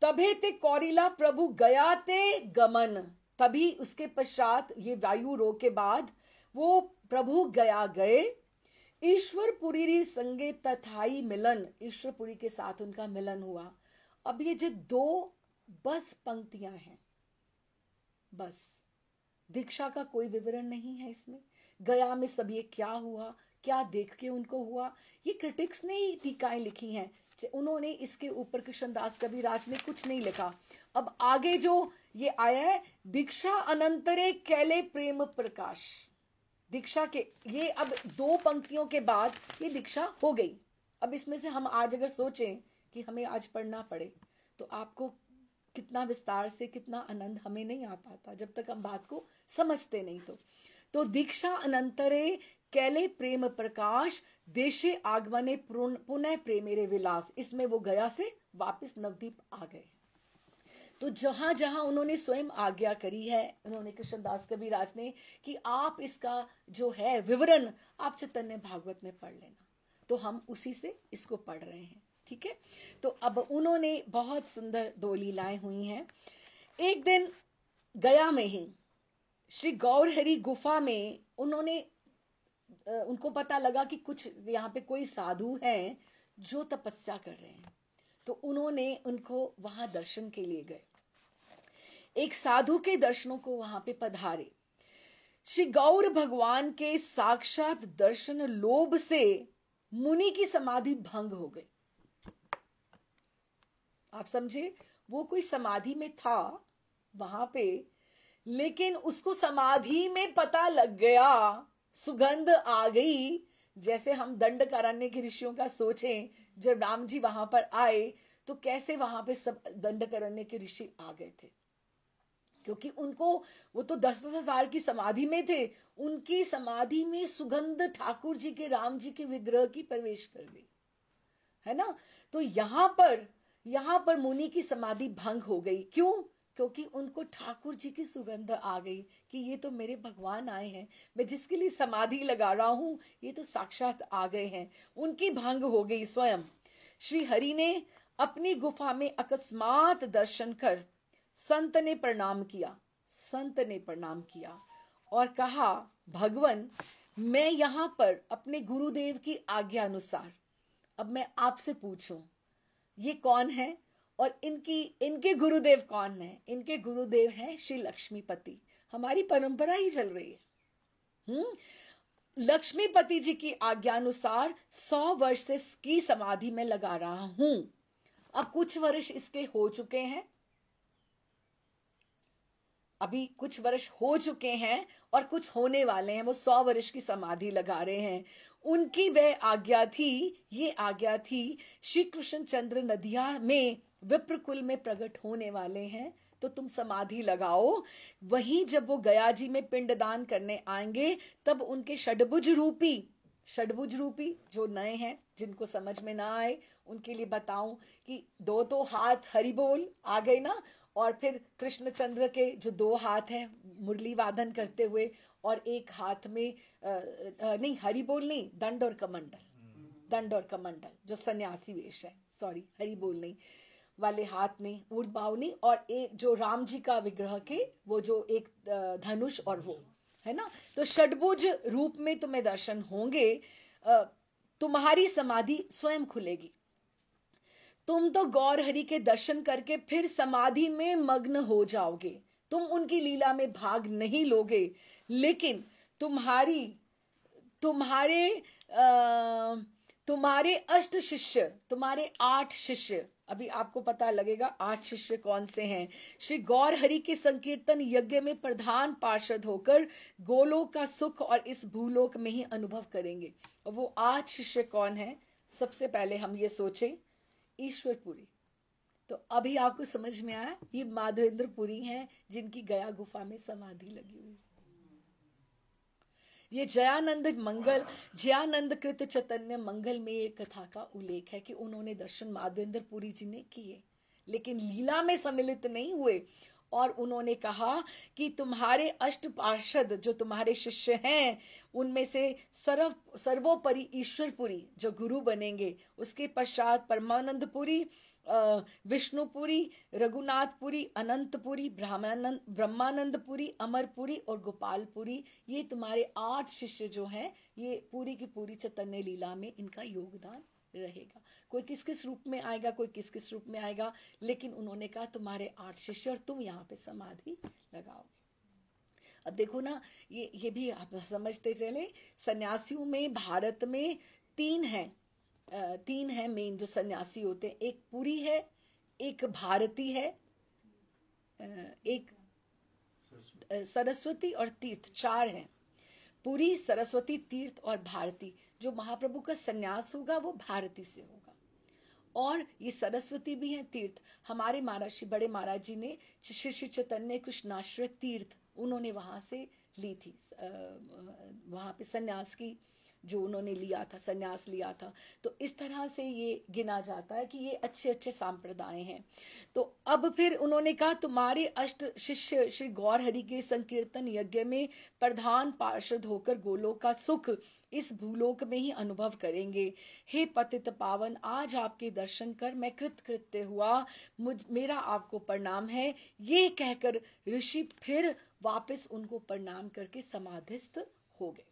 [SPEAKER 1] तभे ते कौरिला प्रभु गया ते गमन, तभी उसके पश्चात ये वायु रोग के बाद वो प्रभु गया गए। ईश्वरपुरी संगे तथाई मिलन, ईश्वरपुरी के साथ उनका मिलन हुआ। अब ये जो 2 बस पंक्तियां हैं, बस, दीक्षा का कोई विवरण नहीं है इसमें। गया में सब ये क्या हुआ, क्या देख के उनको हुआ, ये क्रिटिक्स ने ही टीकाएं लिखी हैं, उन्होंने इसके ऊपर कृष्णदास कविराज ने कुछ नहीं लिखा। अब आगे जो ये आया है, दीक्षा अनंतरे कैले प्रेम प्रकाश, दीक्षा के ये अब 2 पंक्तियों के बाद ये दीक्षा हो गई। अब इसमें से हम आज अगर सोचें कि हमें आज पढ़ना पड़े तो आपको कितना विस्तार से कितना आनंद हमें नहीं आ पाता जब तक हम बात को समझते नहीं। तो दीक्षा अनंतरे कैले प्रेम प्रकाश, देशे आगमने पुनः प्रेमेरे विलास, इसमें वो गया से वापस नवदीप आ गए। तो जहां जहां उन्होंने स्वयं आज्ञा करी है, उन्होंने कृष्णदास कविराज ने, कि आप इसका जो है विवरण आप चैतन्य भागवत में पढ़ लेना, तो हम उसी से इसको पढ़ रहे हैं। ठीक है, तो अब उन्होंने बहुत सुंदर 2 लीलाएं हुई हैं। एक दिन गया में ही श्री गौरहरि गुफा में उनको पता लगा कि कुछ यहाँ पे कोई साधु हैं जो तपस्या कर रहे हैं, तो उन्होंने उनको वहां दर्शन के लिए गए। एक साधु के दर्शनों को वहां पे पधारे। श्री गौर भगवान के साक्षात दर्शन लोभ से मुनि की समाधि भंग हो गई। आप समझे, वो कोई समाधि में था वहां पे, लेकिन उसको समाधि में पता लग गया, सुगंध आ गई। जैसे हम दंडकारण्य के ऋषियों का सोचें, जब राम जी वहां पर आए तो कैसे वहां पे सब दंडकारण्य के ऋषि आ गए थे, क्योंकि उनको, वो तो 10-10 हजार की समाधि में थे, उनकी समाधि में सुगंध ठाकुर जी के, राम जी के विग्रह की प्रवेश कर गई, है ना। तो यहाँ पर मुनि की समाधि भंग हो गई। क्यों? क्योंकि उनको ठाकुर जी की सुगंध आ गई कि ये तो मेरे भगवान आए हैं, मैं जिसके लिए समाधि लगा रहा हूं ये तो साक्षात आ गए हैं। उनकी भंग हो गई स्वयं। श्री हरि ने अपनी गुफा में अकस्मात दर्शन कर संत ने प्रणाम किया और कहा, भगवन, मैं यहां पर अपने गुरुदेव की आज्ञा अनुसार, अब मैं आपसे पूछूं ये कौन है और इनके गुरुदेव कौन है? इनके गुरुदेव हैं श्री लक्ष्मीपति। हमारी परंपरा ही चल रही है। लक्ष्मीपति जी की आज्ञानुसार 100 वर्ष से की समाधि में लगा रहा हूं। अब कुछ वर्ष इसके हो चुके हैं, अभी कुछ वर्ष हो चुके हैं और कुछ होने वाले हैं। वो 100 वर्ष की समाधि लगा रहे हैं। उनकी वह आज्ञा थी, ये आज्ञा थी, श्री कृष्ण चंद्र नदिया में विप्रकुल में प्रकट होने वाले हैं, तो तुम समाधि लगाओ। वहीं जब वो गया जी में पिंडदान करने आएंगे तब उनके षडभुज रूपी षडभुज रूपी जो नए हैं, जिनको समझ में ना आए उनके लिए बताऊं कि दो तो हाथ हरि बोल आ गए ना, और फिर कृष्णचंद्र के जो दो हाथ हैं मुरली वादन करते हुए, और एक हाथ में नहीं हरि बोल नहीं, दंड और कमंडल, दंड और कमंडल जो सन्यासी वेश है, सॉरी हरि बोल नहीं वाले हाथ नहीं, ऊर्ध बाहुनी, और एक जो राम जी का विग्रह के वो जो एक धनुष और वो है ना, तो षडभुज रूप में तुम्हें दर्शन होंगे। तुम्हारी समाधि स्वयं खुलेगी। तुम तो गौर हरि के दर्शन करके फिर समाधि में मग्न हो जाओगे, तुम उनकी लीला में भाग नहीं लोगे, लेकिन तुम्हारी तुम्हारे तुम्हारे अष्ट शिष्य, तुम्हारे 8 शिष्य, अभी आपको पता लगेगा 8 शिष्य कौन से हैं, श्री गौर हरि के संकीर्तन यज्ञ में प्रधान पार्षद होकर गोलोक का सुख और इस भूलोक में ही अनुभव करेंगे। और वो 8 शिष्य कौन है? सबसे पहले हम ये सोचे ईश्वरपुरी। तो अभी आपको समझ में आया, ये माधवेंद्रपुरी हैं जिनकी गया गुफा में समाधि लगी हुई। ये जयानंद कृत चैतन्य मंगल में एक कथा का उल्लेख है कि उन्होंने दर्शन माधवेंद्रपुरी जी ने किए, लेकिन लीला में सम्मिलित नहीं हुए। और उन्होंने कहा कि तुम्हारे अष्ट पार्षद जो तुम्हारे शिष्य हैं, उनमें से सर्वोपरि ईश्वरपुरी जो गुरु बनेंगे, उसके पश्चात परमानंदपुरी, विष्णुपुरी, रघुनाथपुरी, अनंतपुरी, ब्रह्मानंदपुरी, अमरपुरी और गोपालपुरी, ये तुम्हारे 8 शिष्य जो हैं, ये पूरी की पूरी चैतन्य लीला में इनका योगदान रहेगा। कोई किस किस रूप में आएगा, कोई किस किस रूप में आएगा, लेकिन उन्होंने कहा तुम्हारे 8 शिष्य और तुम यहाँ पे समाधि लगाओगे। अब देखो ना, ये भी आप समझते चले, सन्यासियों में भारत में 3 हैं, 3 हैं मेन जो सन्यासी होते हैं। एक पुरी है, एक भारती है, एक सरस्वती और तीर्थ, 4 हैं। पुरी, सरस्वती, तीर्थ और भारती। जो महाप्रभु का सन्यास होगा वो भारती से होगा, और ये सरस्वती भी है, तीर्थ। हमारे महाराज श्री बड़े महाराज जी ने श्री श्री चैतन्य कृष्णाश्रय तीर्थ उन्होंने वहां से ली थी, वहां पे सन्यास की जो उन्होंने लिया था, सन्यास लिया था। तो इस तरह से ये गिना जाता है कि ये अच्छे अच्छे सांप्रदाय हैं। तो अब फिर उन्होंने कहा तुम्हारे अष्ट शिष्य श्री गौर हरि के संकीर्तन यज्ञ में प्रधान पार्षद होकर गोलोक का सुख इस भूलोक में ही अनुभव करेंगे। हे पतित पावन, आज आपके दर्शन कर मैं कृतकृत्य हुआ, मेरा आपको प्रणाम है। ये कहकर ऋषि फिर वापस उनको प्रणाम करके समाधिस्थ हो गए।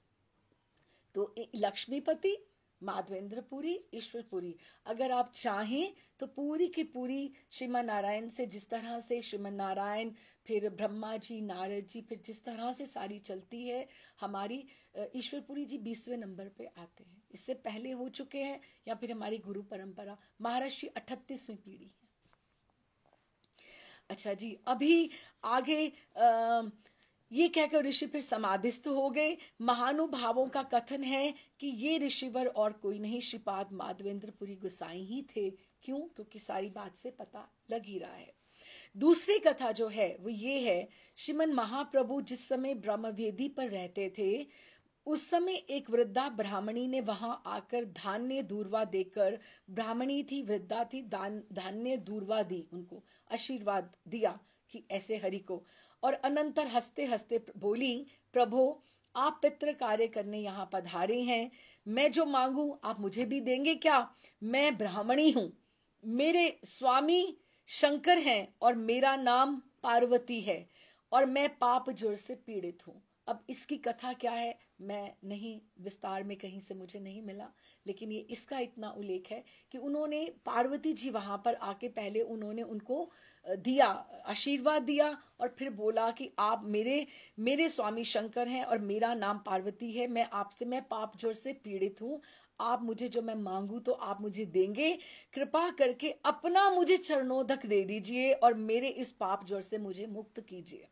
[SPEAKER 1] तो लक्ष्मीपति, माधवेंद्रपुरी, ईश्वरपुरी, अगर आप चाहें तो पूरी की पूरी श्रीमन नारायण से, जिस तरह से श्रीमन नारायण, फिर ब्रह्मा जी, नारद जी, फिर जिस तरह से सारी चलती है हमारी, ईश्वरपुरी जी 20वें नंबर पे आते हैं। इससे पहले हो चुके हैं, या फिर हमारी गुरु परंपरा महाराष्ट्री 38वीं पीढ़ी है। अच्छा जी, अभी आगे ये कहकर ऋषि फिर समाधिस्थ हो गए। महानुभावों का कथन है कि ये ऋषिवर और कोई नहीं, श्रीपाद माधवेंद्रपुरी गोसाई ही थे। क्यों? क्योंकि सारी बात से पता लग ही रहा है। दूसरी कथा जो है वो ये है, श्रीमन महाप्रभु जिस समय ब्रह्मवेदी पर रहते थे, उस समय एक वृद्धा ब्राह्मणी ने वहां आकर धान्य दूर्वा देकर, ब्राह्मणी थी, वृद्धा थी, धान्य दूर्वा दी, उनको आशीर्वाद दिया कि ऐसे हरि को, और अनंतर हंसते हंसते बोली, प्रभो आप पितृ कार्य करने यहाँ पधारे हैं, मैं जो मांगू आप मुझे भी देंगे क्या? मैं ब्राह्मणी हूं, मेरे स्वामी शंकर हैं और मेरा नाम पार्वती है, और मैं पाप ज्वर से पीड़ित हूं। अब इसकी कथा क्या है मैं नहीं, विस्तार में कहीं से मुझे नहीं मिला, लेकिन ये इसका इतना उल्लेख है कि उन्होंने पार्वती जी वहां पर आके पहले उन्होंने उनको दिया, आशीर्वाद दिया, और फिर बोला कि आप मेरे स्वामी शंकर हैं और मेरा नाम पार्वती है, मैं पाप ज्वर से पीड़ित हूं, आप मुझे जो मैं मांगू तो आप मुझे देंगे, कृपा करके अपना मुझे चरणोदक दे दीजिए और मेरे इस पाप ज्वर से मुझे मुक्त कीजिए।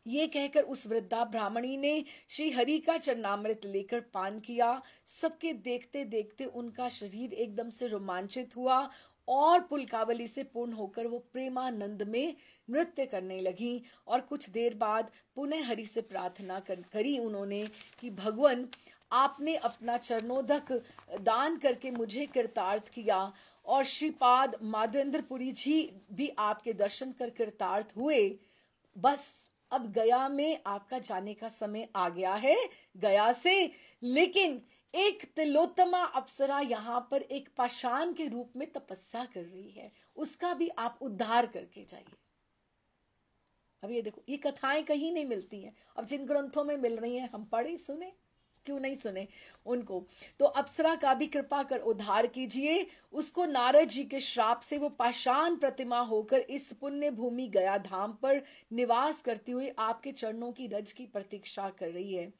[SPEAKER 1] ये कहकर उस वृद्धा ब्राह्मणी ने श्री हरि का चरणामृत लेकर पान किया। सबके देखते देखते उनका शरीर एकदम से रोमांचित हुआ और पुलकावली से पूर्ण होकर वो प्रेमानंद में नृत्य करने लगी। और कुछ देर बाद पुनः हरि से प्रार्थना करी उन्होंने कि भगवान आपने अपना चरणोदक दान करके मुझे कृतार्थ किया, और श्रीपाद माधवेंद्रपुरी जी भी आपके दर्शन कर कृतार्थ हुए। बस अब गया में आपका जाने का समय आ गया है, गया से। लेकिन एक तिलोत्तमा अप्सरा यहाँ पर एक पाषाण के रूप में तपस्या कर रही है, उसका भी आप उद्धार करके जाइए। अब ये देखो, ये कथाएं कहीं नहीं मिलती हैं, अब जिन ग्रंथों में मिल रही हैं हम पढ़े सुने, क्यों नहीं सुने उनको। तो अप्सरा का भी कृपा कर उद्धार कीजिए। उसको नारद जी के श्राप से वो पाषाण प्रतिमा होकर इस पुण्य भूमि गया धाम पर निवास करती हुई आपके चरणों की रज की प्रतीक्षा कर रही है।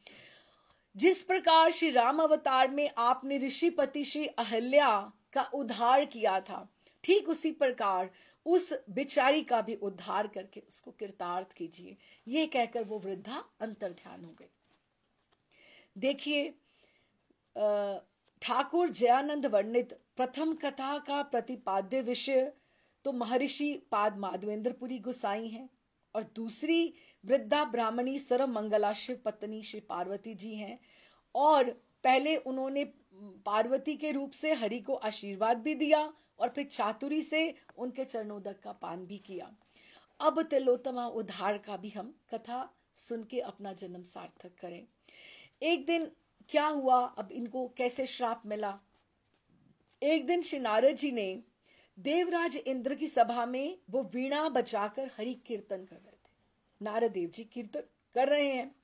[SPEAKER 1] जिस प्रकार श्री राम अवतार में आपने ऋषिपति श्री अहल्या का उद्धार किया था, ठीक उसी प्रकार उस बिचारी का भी उद्धार करके उसको कृतार्थ कीजिए। ये कहकर वो वृद्धा अंतर्ध्यान हो गई। देखिए, ठाकुर जयानंद वर्णित प्रथम कथा का प्रतिपाद्य विषय तो महर्षि पाद माधवेंद्रपुरी गोसाई हैं, और दूसरी वृद्धा ब्राह्मणी सर्वमंगला शिव पत्नी श्री पार्वती जी हैं। और पहले उन्होंने पार्वती के रूप से हरि को आशीर्वाद भी दिया, और फिर चातुरी से उनके चरणोदक का पान भी किया। अब तिलोत्तमा उद्धार का भी हम कथा सुन के अपना जन्म सार्थक करें। एक दिन क्या हुआ, अब इनको कैसे श्राप मिला। एक दिन श्री नारद जी ने देवराज इंद्र की सभा में वो वीणा बजाकर हरि कीर्तन कर रहे थे। नारद देव जी कीर्तन कर रहे हैं,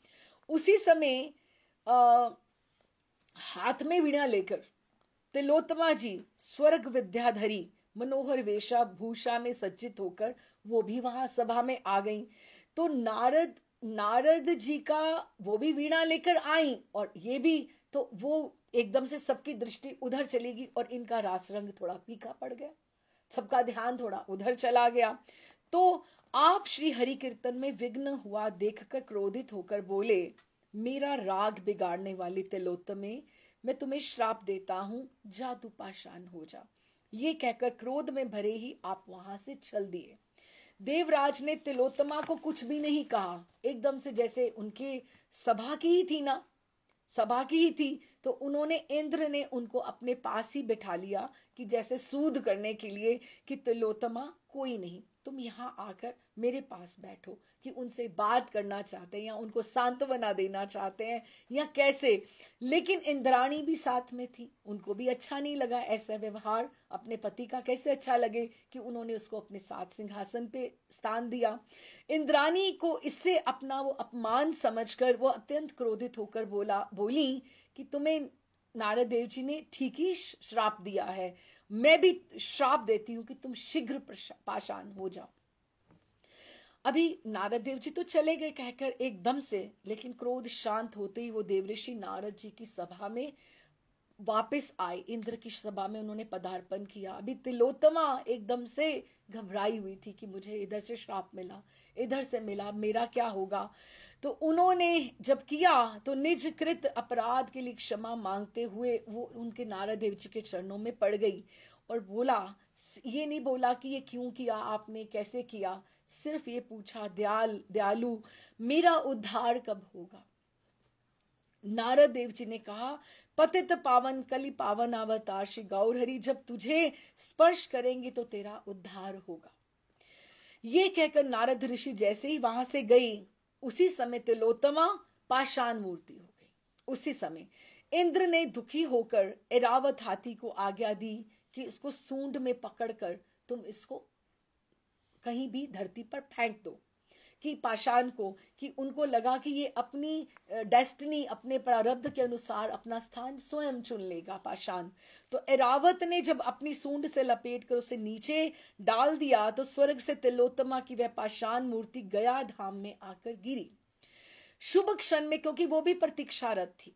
[SPEAKER 1] उसी समय हाथ में वीणा लेकर तिलोत्तमा जी स्वर्ग विद्याधरी मनोहर वेशभूषा में सज्जित होकर वो भी वहां सभा में आ गई। तो नारद जी का वो भी वीणा लेकर आई, और ये भी, तो वो एकदम से सबकी दृष्टि उधर चलेगी और इनका रास रंग थोड़ा फीका पड़ गया, सबका ध्यान थोड़ा उधर चला गया। तो आप श्री हरि कीर्तन में विघ्न हुआ देखकर क्रोधित होकर बोले, मेरा राग बिगाड़ने वाली तिलोत्तमे, मैं तुम्हें श्राप देता हूं, जा तू पाषाण हो जा। ये कहकर क्रोध में भरे ही आप वहां से चल दिए। देवराज ने तिलोत्तमा को कुछ भी नहीं कहा, एकदम से जैसे उनकी सभा की ही थी ना, सभा की ही थी, तो उन्होंने, इंद्र ने उनको अपने पास ही बिठा लिया कि जैसे सूद करने के लिए कि तिलोत्तमा कोई नहीं, तुम यहाँ आकर मेरे पास बैठो, कि उनसे बात करना चाहते हैं या उनको सांत्वना देना चाहते हैं या कैसे। लेकिन इंद्राणी भी साथ में थी, उनको भी अच्छा नहीं लगा ऐसा व्यवहार, अपने पति का कैसे अच्छा लगे कि उन्होंने उसको अपने साथ सिंहासन पे स्थान दिया। इंद्राणी को इससे अपना वो अपमान समझकर वो अत्यंत क्रोधित होकर बोली कि तुम्हें नारद देव जी ने ठीक ही श्राप दिया है, मैं भी श्राप देती हूं कि तुम शीघ्र पाषाण हो जाओ। अभी नारद देव जी तो चले गए कहकर एकदम से, लेकिन क्रोध शांत होते ही वो देवऋषि नारद जी की सभा में वापस आए। इंद्र की सभा में उन्होंने पदार्पण किया। अभी तिलोत्तमा एकदम से घबराई हुई थी कि मुझे इधर से श्राप मिला, इधर से मिला, मेरा क्या होगा। तो उन्होंने जब किया तो निज कृत अपराध के लिए क्षमा मांगते हुए वो उनके नारद देव जी के चरणों में पड़ गई और बोला, ये नहीं बोला कि ये क्यों किया आपने, कैसे किया, सिर्फ ये पूछा, दयालु मेरा उद्धार कब होगा। नारद देव जी ने कहा, पतित पावन कलि पावन अवतार श्री गौरहरि जब तुझे स्पर्श करेंगे तो तेरा उद्धार होगा। ये कहकर नारद ऋषि जैसे ही वहां से गई, उसी समय तिलोत्तमा पाषाण मूर्ति हो गई। उसी समय इंद्र ने दुखी होकर ऐरावत हाथी को आज्ञा दी कि इसको सूंड में पकड़कर तुम इसको कहीं भी धरती पर फेंक दो, कि पाषाण को, कि उनको लगा कि ये अपनी डेस्टिनी, अपने प्रारब्ध के अनुसार अपना स्थान स्वयं चुन लेगा पाषाण। तो ऐरावत ने जब अपनी सूंड से लपेट कर उसे नीचे डाल दिया तो स्वर्ग से तिलोत्तमा की वह पाषाण मूर्ति गया धाम में आकर गिरी। शुभ क्षण में, क्योंकि वो भी प्रतीक्षारत थी,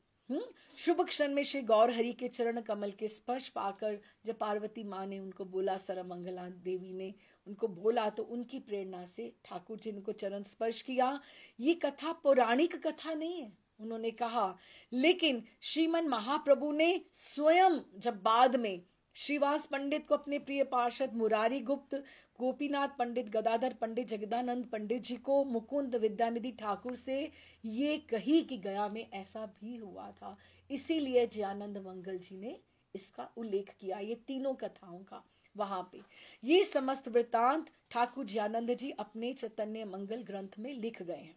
[SPEAKER 1] शुभ क्षण में श्री गौर हरि के चरण कमल के स्पर्श पाकर जब पार्वती माँ ने उनको बोला, सरमंगला देवी ने उनको बोला, तो उनकी प्रेरणा से ठाकुर जी ने उनको चरण स्पर्श किया। ये कथा पौराणिक कथा नहीं है, उन्होंने कहा, लेकिन श्रीमन महाप्रभु ने स्वयं जब बाद में श्रीवास पंडित को अपने प्रिय पार्षद मुरारी गुप्त, गोपीनाथ पंडित, गदाधर पंडित, जगदानंद पंडित जी को मुकुंद विद्यानिधि ठाकुर से ये कही कि गया में ऐसा भी हुआ था। इसीलिए जयानंद मंगल जी ने इसका उल्लेख किया, ये तीनों कथाओं का वहां पे। ये समस्त वृतांत ठाकुर जयानंद जी अपने चैतन्य मंगल ग्रंथ में लिख गए हैं।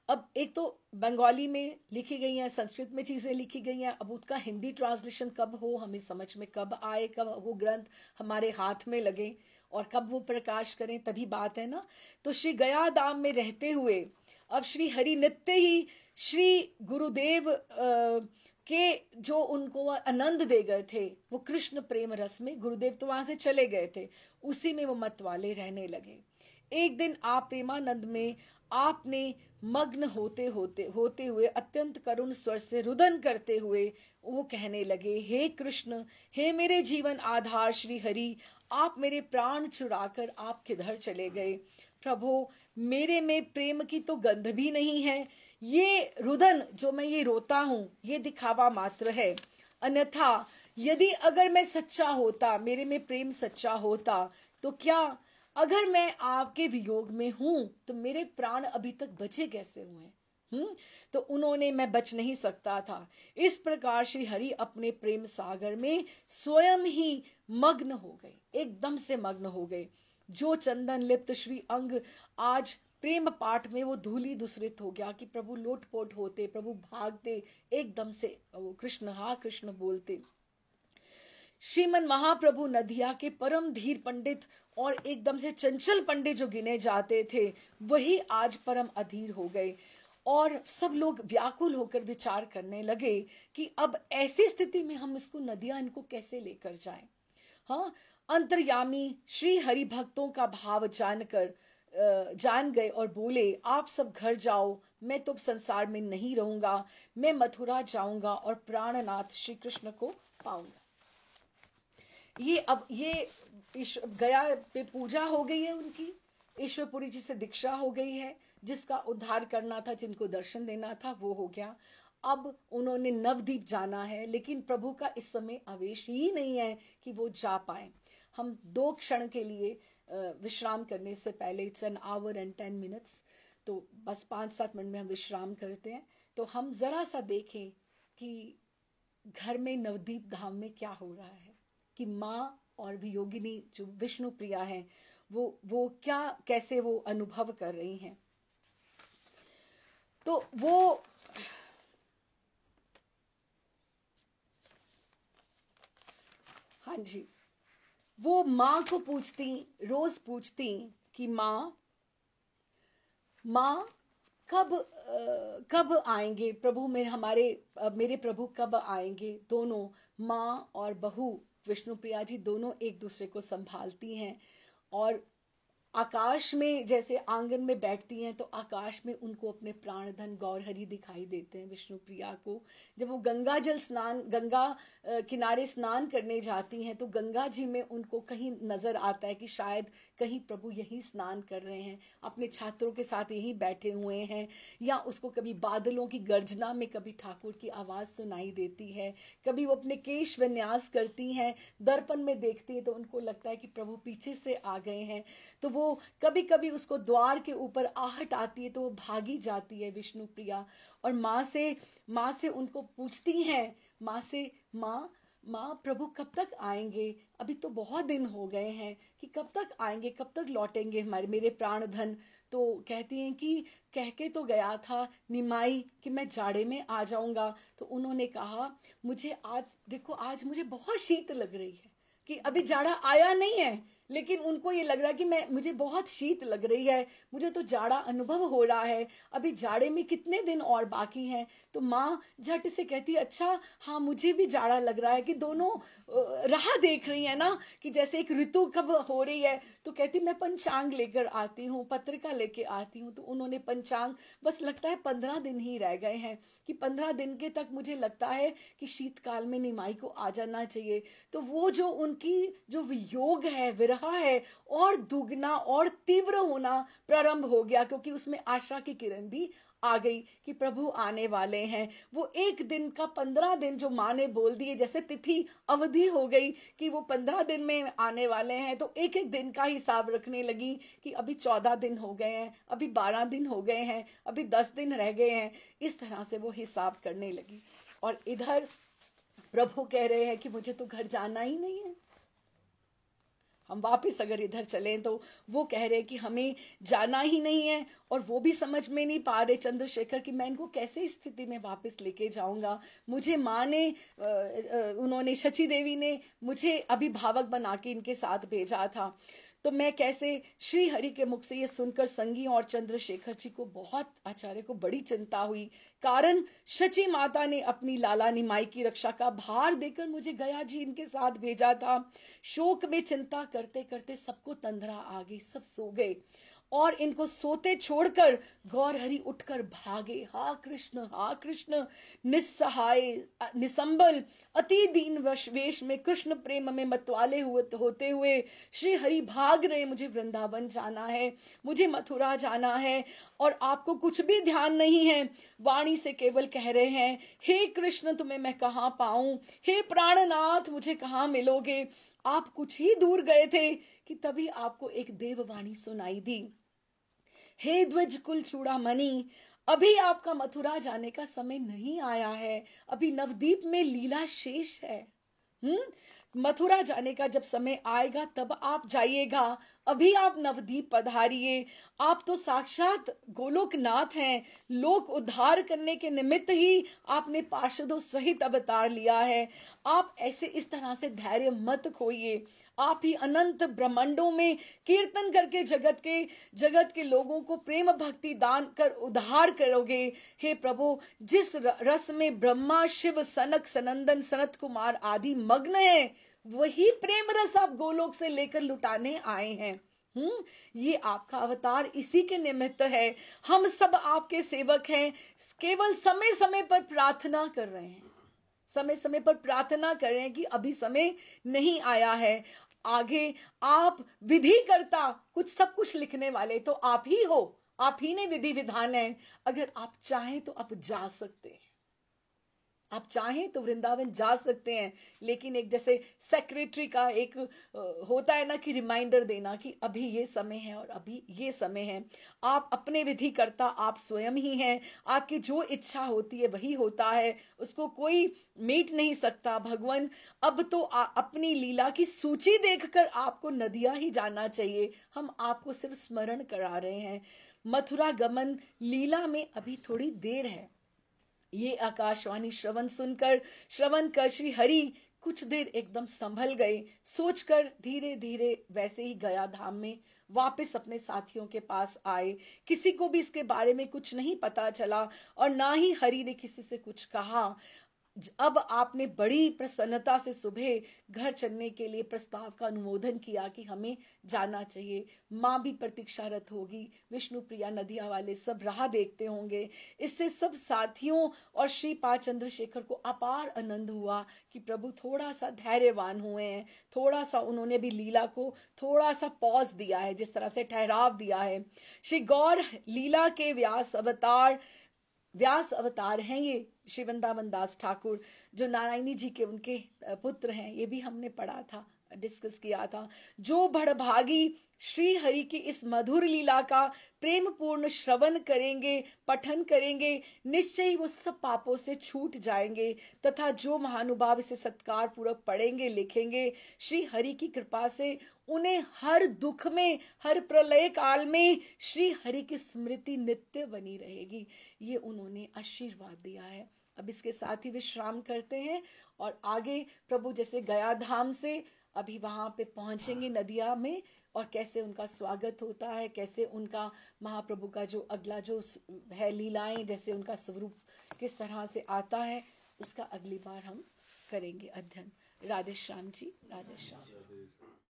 [SPEAKER 1] अब एक तो बंगाली में लिखी गई हैं, संस्कृत में चीजें लिखी गई हैं, अब उसका हिंदी ट्रांसलेशन कब हो, हमें समझ में कब आए, कब वो ग्रंथ हमारे हाथ में लगे और कब वो प्रकाश करें, तभी बात है ना। तो श्री गया धाम में रहते हुए अब श्री हरि नित्य ही श्री गुरुदेव के जो उनको आनंद दे गए थे, वो कृष्ण प्रेम रस में, गुरुदेव तो वहां से चले गए थे, उसी में वो मत वाले रहने लगे। एक दिन आप प्रेमानंद में आपने मग्न होते हुए अत्यंत करुण स्वर से रुदन करते हुए वो कहने लगे, हे कृष्ण, हे मेरे जीवन आधार श्री हरि, आप मेरे प्राण चुराकर आप किधर चले गए। प्रभु, मेरे में प्रेम की तो गंध भी नहीं है, ये रुदन जो मैं ये रोता हूं ये दिखावा मात्र है। अन्यथा यदि अगर मैं सच्चा होता, मेरे में प्रेम सच्चा होता, तो क्या अगर मैं आपके वियोग में हूं तो मेरे प्राण अभी तक बचे कैसे हुए। तो उन्होंने, मैं बच नहीं सकता था। इस प्रकार श्री हरि अपने प्रेम सागर में स्वयं ही मग्न हो गए, एकदम से मग्न हो गए। जो चंदन लिप्त श्री अंग आज प्रेम पाठ में वो धूली दूसरित हो गया कि प्रभु लोटपोट होते, प्रभु भागते, एकदम से वो कृष्ण हा कृष्ण बोलते। श्रीमन महाप्रभु नदिया के परम धीर पंडित और एकदम से चंचल पंडित जो गिने जाते थे, वही आज परम अधीर हो गए। और सब लोग व्याकुल होकर विचार करने लगे कि अब ऐसी स्थिति में हम इसको नदिया इनको कैसे लेकर जाएं। हाँ, अंतर्यामी श्री हरि भक्तों का भाव जानकर जान गए और बोले, आप सब घर जाओ, मैं तो संसार में नहीं रहूंगा, मैं मथुरा जाऊंगा और प्राणनाथ श्री कृष्ण को पाऊंगा। ये अब ये गया पे पूजा हो गई है उनकी, ईश्वरपुरी जी से दीक्षा हो गई है, जिसका उद्धार करना था, जिनको दर्शन देना था, वो हो गया। अब उन्होंने नवदीप जाना है, लेकिन प्रभु का इस समय आवेश ही नहीं है कि वो जा पाए। हम 2 क्षण के लिए विश्राम करने से पहले, it's an hour and 10 minutes, तो बस 5-7 मिनट में हम विश्राम करते हैं। तो हम जरा सा देखें कि घर में नवदीप धाम में क्या हो रहा है, कि माँ और वियोगिनी जो विष्णु प्रिया है, वो क्या, कैसे वो अनुभव कर रही हैं। तो वो हाँ जी, वो माँ को पूछती, रोज पूछती कि माँ कब आएंगे प्रभु, मेरे प्रभु कब आएंगे। दोनों माँ और बहू विष्णु प्रिया जी दोनों एक दूसरे को संभालती हैं, और आकाश में जैसे आंगन में बैठती हैं तो आकाश में उनको अपने प्राणधन गौरहरि दिखाई देते हैं विष्णु प्रिया को। जब वो गंगा किनारे स्नान करने जाती हैं तो गंगा जी में उनको कहीं नजर आता है कि शायद कहीं प्रभु यहीं स्नान कर रहे हैं, अपने छात्रों के साथ यहीं बैठे हुए हैं। या उसको कभी बादलों की गर्जना में कभी ठाकुर की आवाज सुनाई देती है, कभी वो अपने केश विन्यास करती हैं, दर्पण में देखती है तो उनको लगता है कि प्रभु पीछे से आ गए हैं। तो वो कभी कभी उसको द्वार के ऊपर आहट आती है तो वो भागी जाती है विष्णु प्रिया, और माँ से उनको पूछती हैं, माँ प्रभु कब तक आएंगे, अभी तो बहुत दिन हो गए हैं, कि कब तक आएंगे, कब तक लौटेंगे मेरे प्राण धन। तो कहती हैं कि कह के तो गया था निमाई कि मैं जाड़े में आ जाऊंगा। तो उन्होंने कहा, मुझे आज देखो, आज मुझे बहुत शीत लग रही है, कि अभी जाड़ा आया नहीं है, लेकिन उनको ये लग रहा है कि मुझे बहुत शीत लग रही है, मुझे तो जाड़ा अनुभव हो रहा है, अभी जाड़े में कितने दिन और बाकी हैं। तो माँ झट से कहती है, अच्छा हाँ मुझे भी जाड़ा लग रहा है, कि दोनों राह देख रही है ना, कि जैसे एक ऋतु कब हो रही है। तो कहती मैं पंचांग लेकर आती हूँ, पत्रिका लेके आती हूँ। तो उन्होंने पंचांग, बस लगता है 15 दिन ही रह गए हैं, कि 15 दिन के तक मुझे लगता है कि शीतकाल में निमाई को आ जाना चाहिए। तो वो जो उनकी जो वियोग है, विरह रहा है और दुगना और तीव्र होना प्रारंभ हो गया, क्योंकि उसमें आशा की किरण भी आ गई कि प्रभु आने वाले हैं। वो एक दिन का 15 दिन जो माँ ने बोल दिए, जैसे तिथि अवधि हो गई कि वो 15 दिन में आने वाले हैं, तो एक एक दिन का हिसाब रखने लगी कि अभी 14 दिन हो गए हैं, अभी 12 दिन हो गए हैं, अभी 10 दिन रह गए हैं। इस तरह से वो हिसाब करने लगी। और इधर प्रभु कह रहे हैं कि मुझे तो घर जाना ही नहीं है। हम वापस अगर इधर चलें तो वो कह रहे हैं कि हमें जाना ही नहीं है, और वो भी समझ में नहीं पा रहे चंद्रशेखर कि मैं इनको कैसे इस स्थिति में वापस लेके जाऊंगा। मुझे माँ ने उन्होंने, शची देवी ने मुझे अभिभावक बना के इनके साथ भेजा था, तो मैं कैसे। श्री हरि के मुख से ये सुनकर संगी और चंद्रशेखर जी को, बहुत आचार्य को बड़ी चिंता हुई। कारण शची माता ने अपनी लाला निमाई की रक्षा का भार देकर मुझे गया जी इनके साथ भेजा था। शोक में चिंता करते करते सबको तंद्रा आ गई, सब सो गए, और इनको सोते छोड़कर गौर हरि उठकर भागे। हा कृष्ण, निस्सहाय निसंबल अति दीन वेश में कृष्ण प्रेम में मतवाले होते हुए श्री हरि भाग रहे, मुझे वृंदावन जाना है, मुझे मथुरा जाना है, और आपको कुछ भी ध्यान नहीं है। वाणी से केवल कह रहे हैं, हे कृष्ण तुम्हें मैं कहाँ पाऊं, हे प्राणनाथ मुझे कहाँ मिलोगे। आप कुछ ही दूर गए थे कि तभी आपको एक देववाणी सुनाई दी, हे द्विज कुल चूड़ामणि, अभी आपका मथुरा जाने का समय नहीं आया है, अभी नवदीप में लीला शेष है। मथुरा जाने का जब समय आएगा तब आप जाइएगा, अभी आप नवदीप पधारिए। आप तो साक्षात गोलोकनाथ हैं, लोक उद्धार करने के निमित्त ही आपने पार्षदों सहित अवतार लिया है। आप ऐसे इस तरह से धैर्य मत खोइए, आप ही अनंत ब्रह्मांडों में कीर्तन करके जगत के लोगों को प्रेम भक्ति दान कर उद्धार करोगे। हे प्रभु, जिस रस में ब्रह्मा शिव सनक सनंदन सनत कुमार आदि मग्न है, वही प्रेम रस आप गोलोक से लेकर लुटाने आए हैं। ये आपका अवतार इसी के निमित्त है। हम सब आपके सेवक हैं, केवल समय समय पर प्रार्थना कर रहे हैं, समय समय पर प्रार्थना कर रहे हैं कि अभी समय नहीं आया है। आगे आप विधि करता, कुछ सब कुछ लिखने वाले तो आप ही हो, आप ही ने विधि विधान है। अगर आप चाहें तो आप जा सकते हैं, आप चाहें तो वृंदावन जा सकते हैं, लेकिन एक जैसे सेक्रेटरी का एक होता है ना कि रिमाइंडर देना कि अभी ये समय है और अभी ये समय है। आप अपने विधि करता आप स्वयं ही हैं, आपकी जो इच्छा होती है वही होता है, उसको कोई मीट नहीं सकता। भगवान अब तो अपनी लीला की सूची देखकर आपको नदिया ही जाना चाहिए, हम आपको सिर्फ स्मरण करा रहे हैं। मथुरा गमन लीला में अभी थोड़ी देर है। ये आकाशवाणी श्रवण कर श्री हरि कुछ देर एकदम संभल गए, सोचकर धीरे धीरे वैसे ही गया धाम में वापस अपने साथियों के पास आए। किसी को भी इसके बारे में कुछ नहीं पता चला, और ना ही हरि ने किसी से कुछ कहा। अब आपने बड़ी प्रसन्नता से सुबह घर चलने के लिए प्रस्ताव का अनुमोदन किया कि हमें जाना चाहिए। माँ भी प्रतीक्षारत होगी, विष्णु प्रिया नदिया वाले सब राह देखते होंगे। इससे सब साथियों और श्री पा चंद्रशेखर को अपार आनंद हुआ कि प्रभु थोड़ा सा धैर्यवान हुए हैं, थोड़ा सा उन्होंने भी लीला को थोड़ा सा पॉज दिया है, जिस तरह से ठहराव दिया है। श्री गौर लीला के व्यास अवतार हैं ये श्री वृंदावन दास ठाकुर, जो नारायणी जी के उनके पुत्र हैं। ये भी हमने पढ़ा था, डिस्कस किया था। जो बड़भागी श्री हरि की इस मधुर लीला का प्रेम पूर्ण श्रवण करेंगे, पठन करेंगे, निश्चय ही वो सब पापों से छूट जाएंगे, तथा जो महानुभाव इसे सत्कार पूर्वक पढ़ेंगे लिखेंगे, श्री हरि की कृपा से उन्हें हर दुख में, हर प्रलय काल में श्री हरि की स्मृति नित्य बनी रहेगी। ये उन्होंने आशीर्वाद दिया है। अब इसके साथ ही विश्राम करते हैं, और आगे प्रभु जैसे गया धाम से अभी वहां पे पहुंचेंगे नदिया में, और कैसे उनका स्वागत होता है, कैसे उनका महाप्रभु का जो अगला जो है लीलाएं, जैसे उनका स्वरूप किस तरह से आता है, उसका अगली बार हम करेंगे अध्ययन। राधे श्याम जी, राधे श्याम।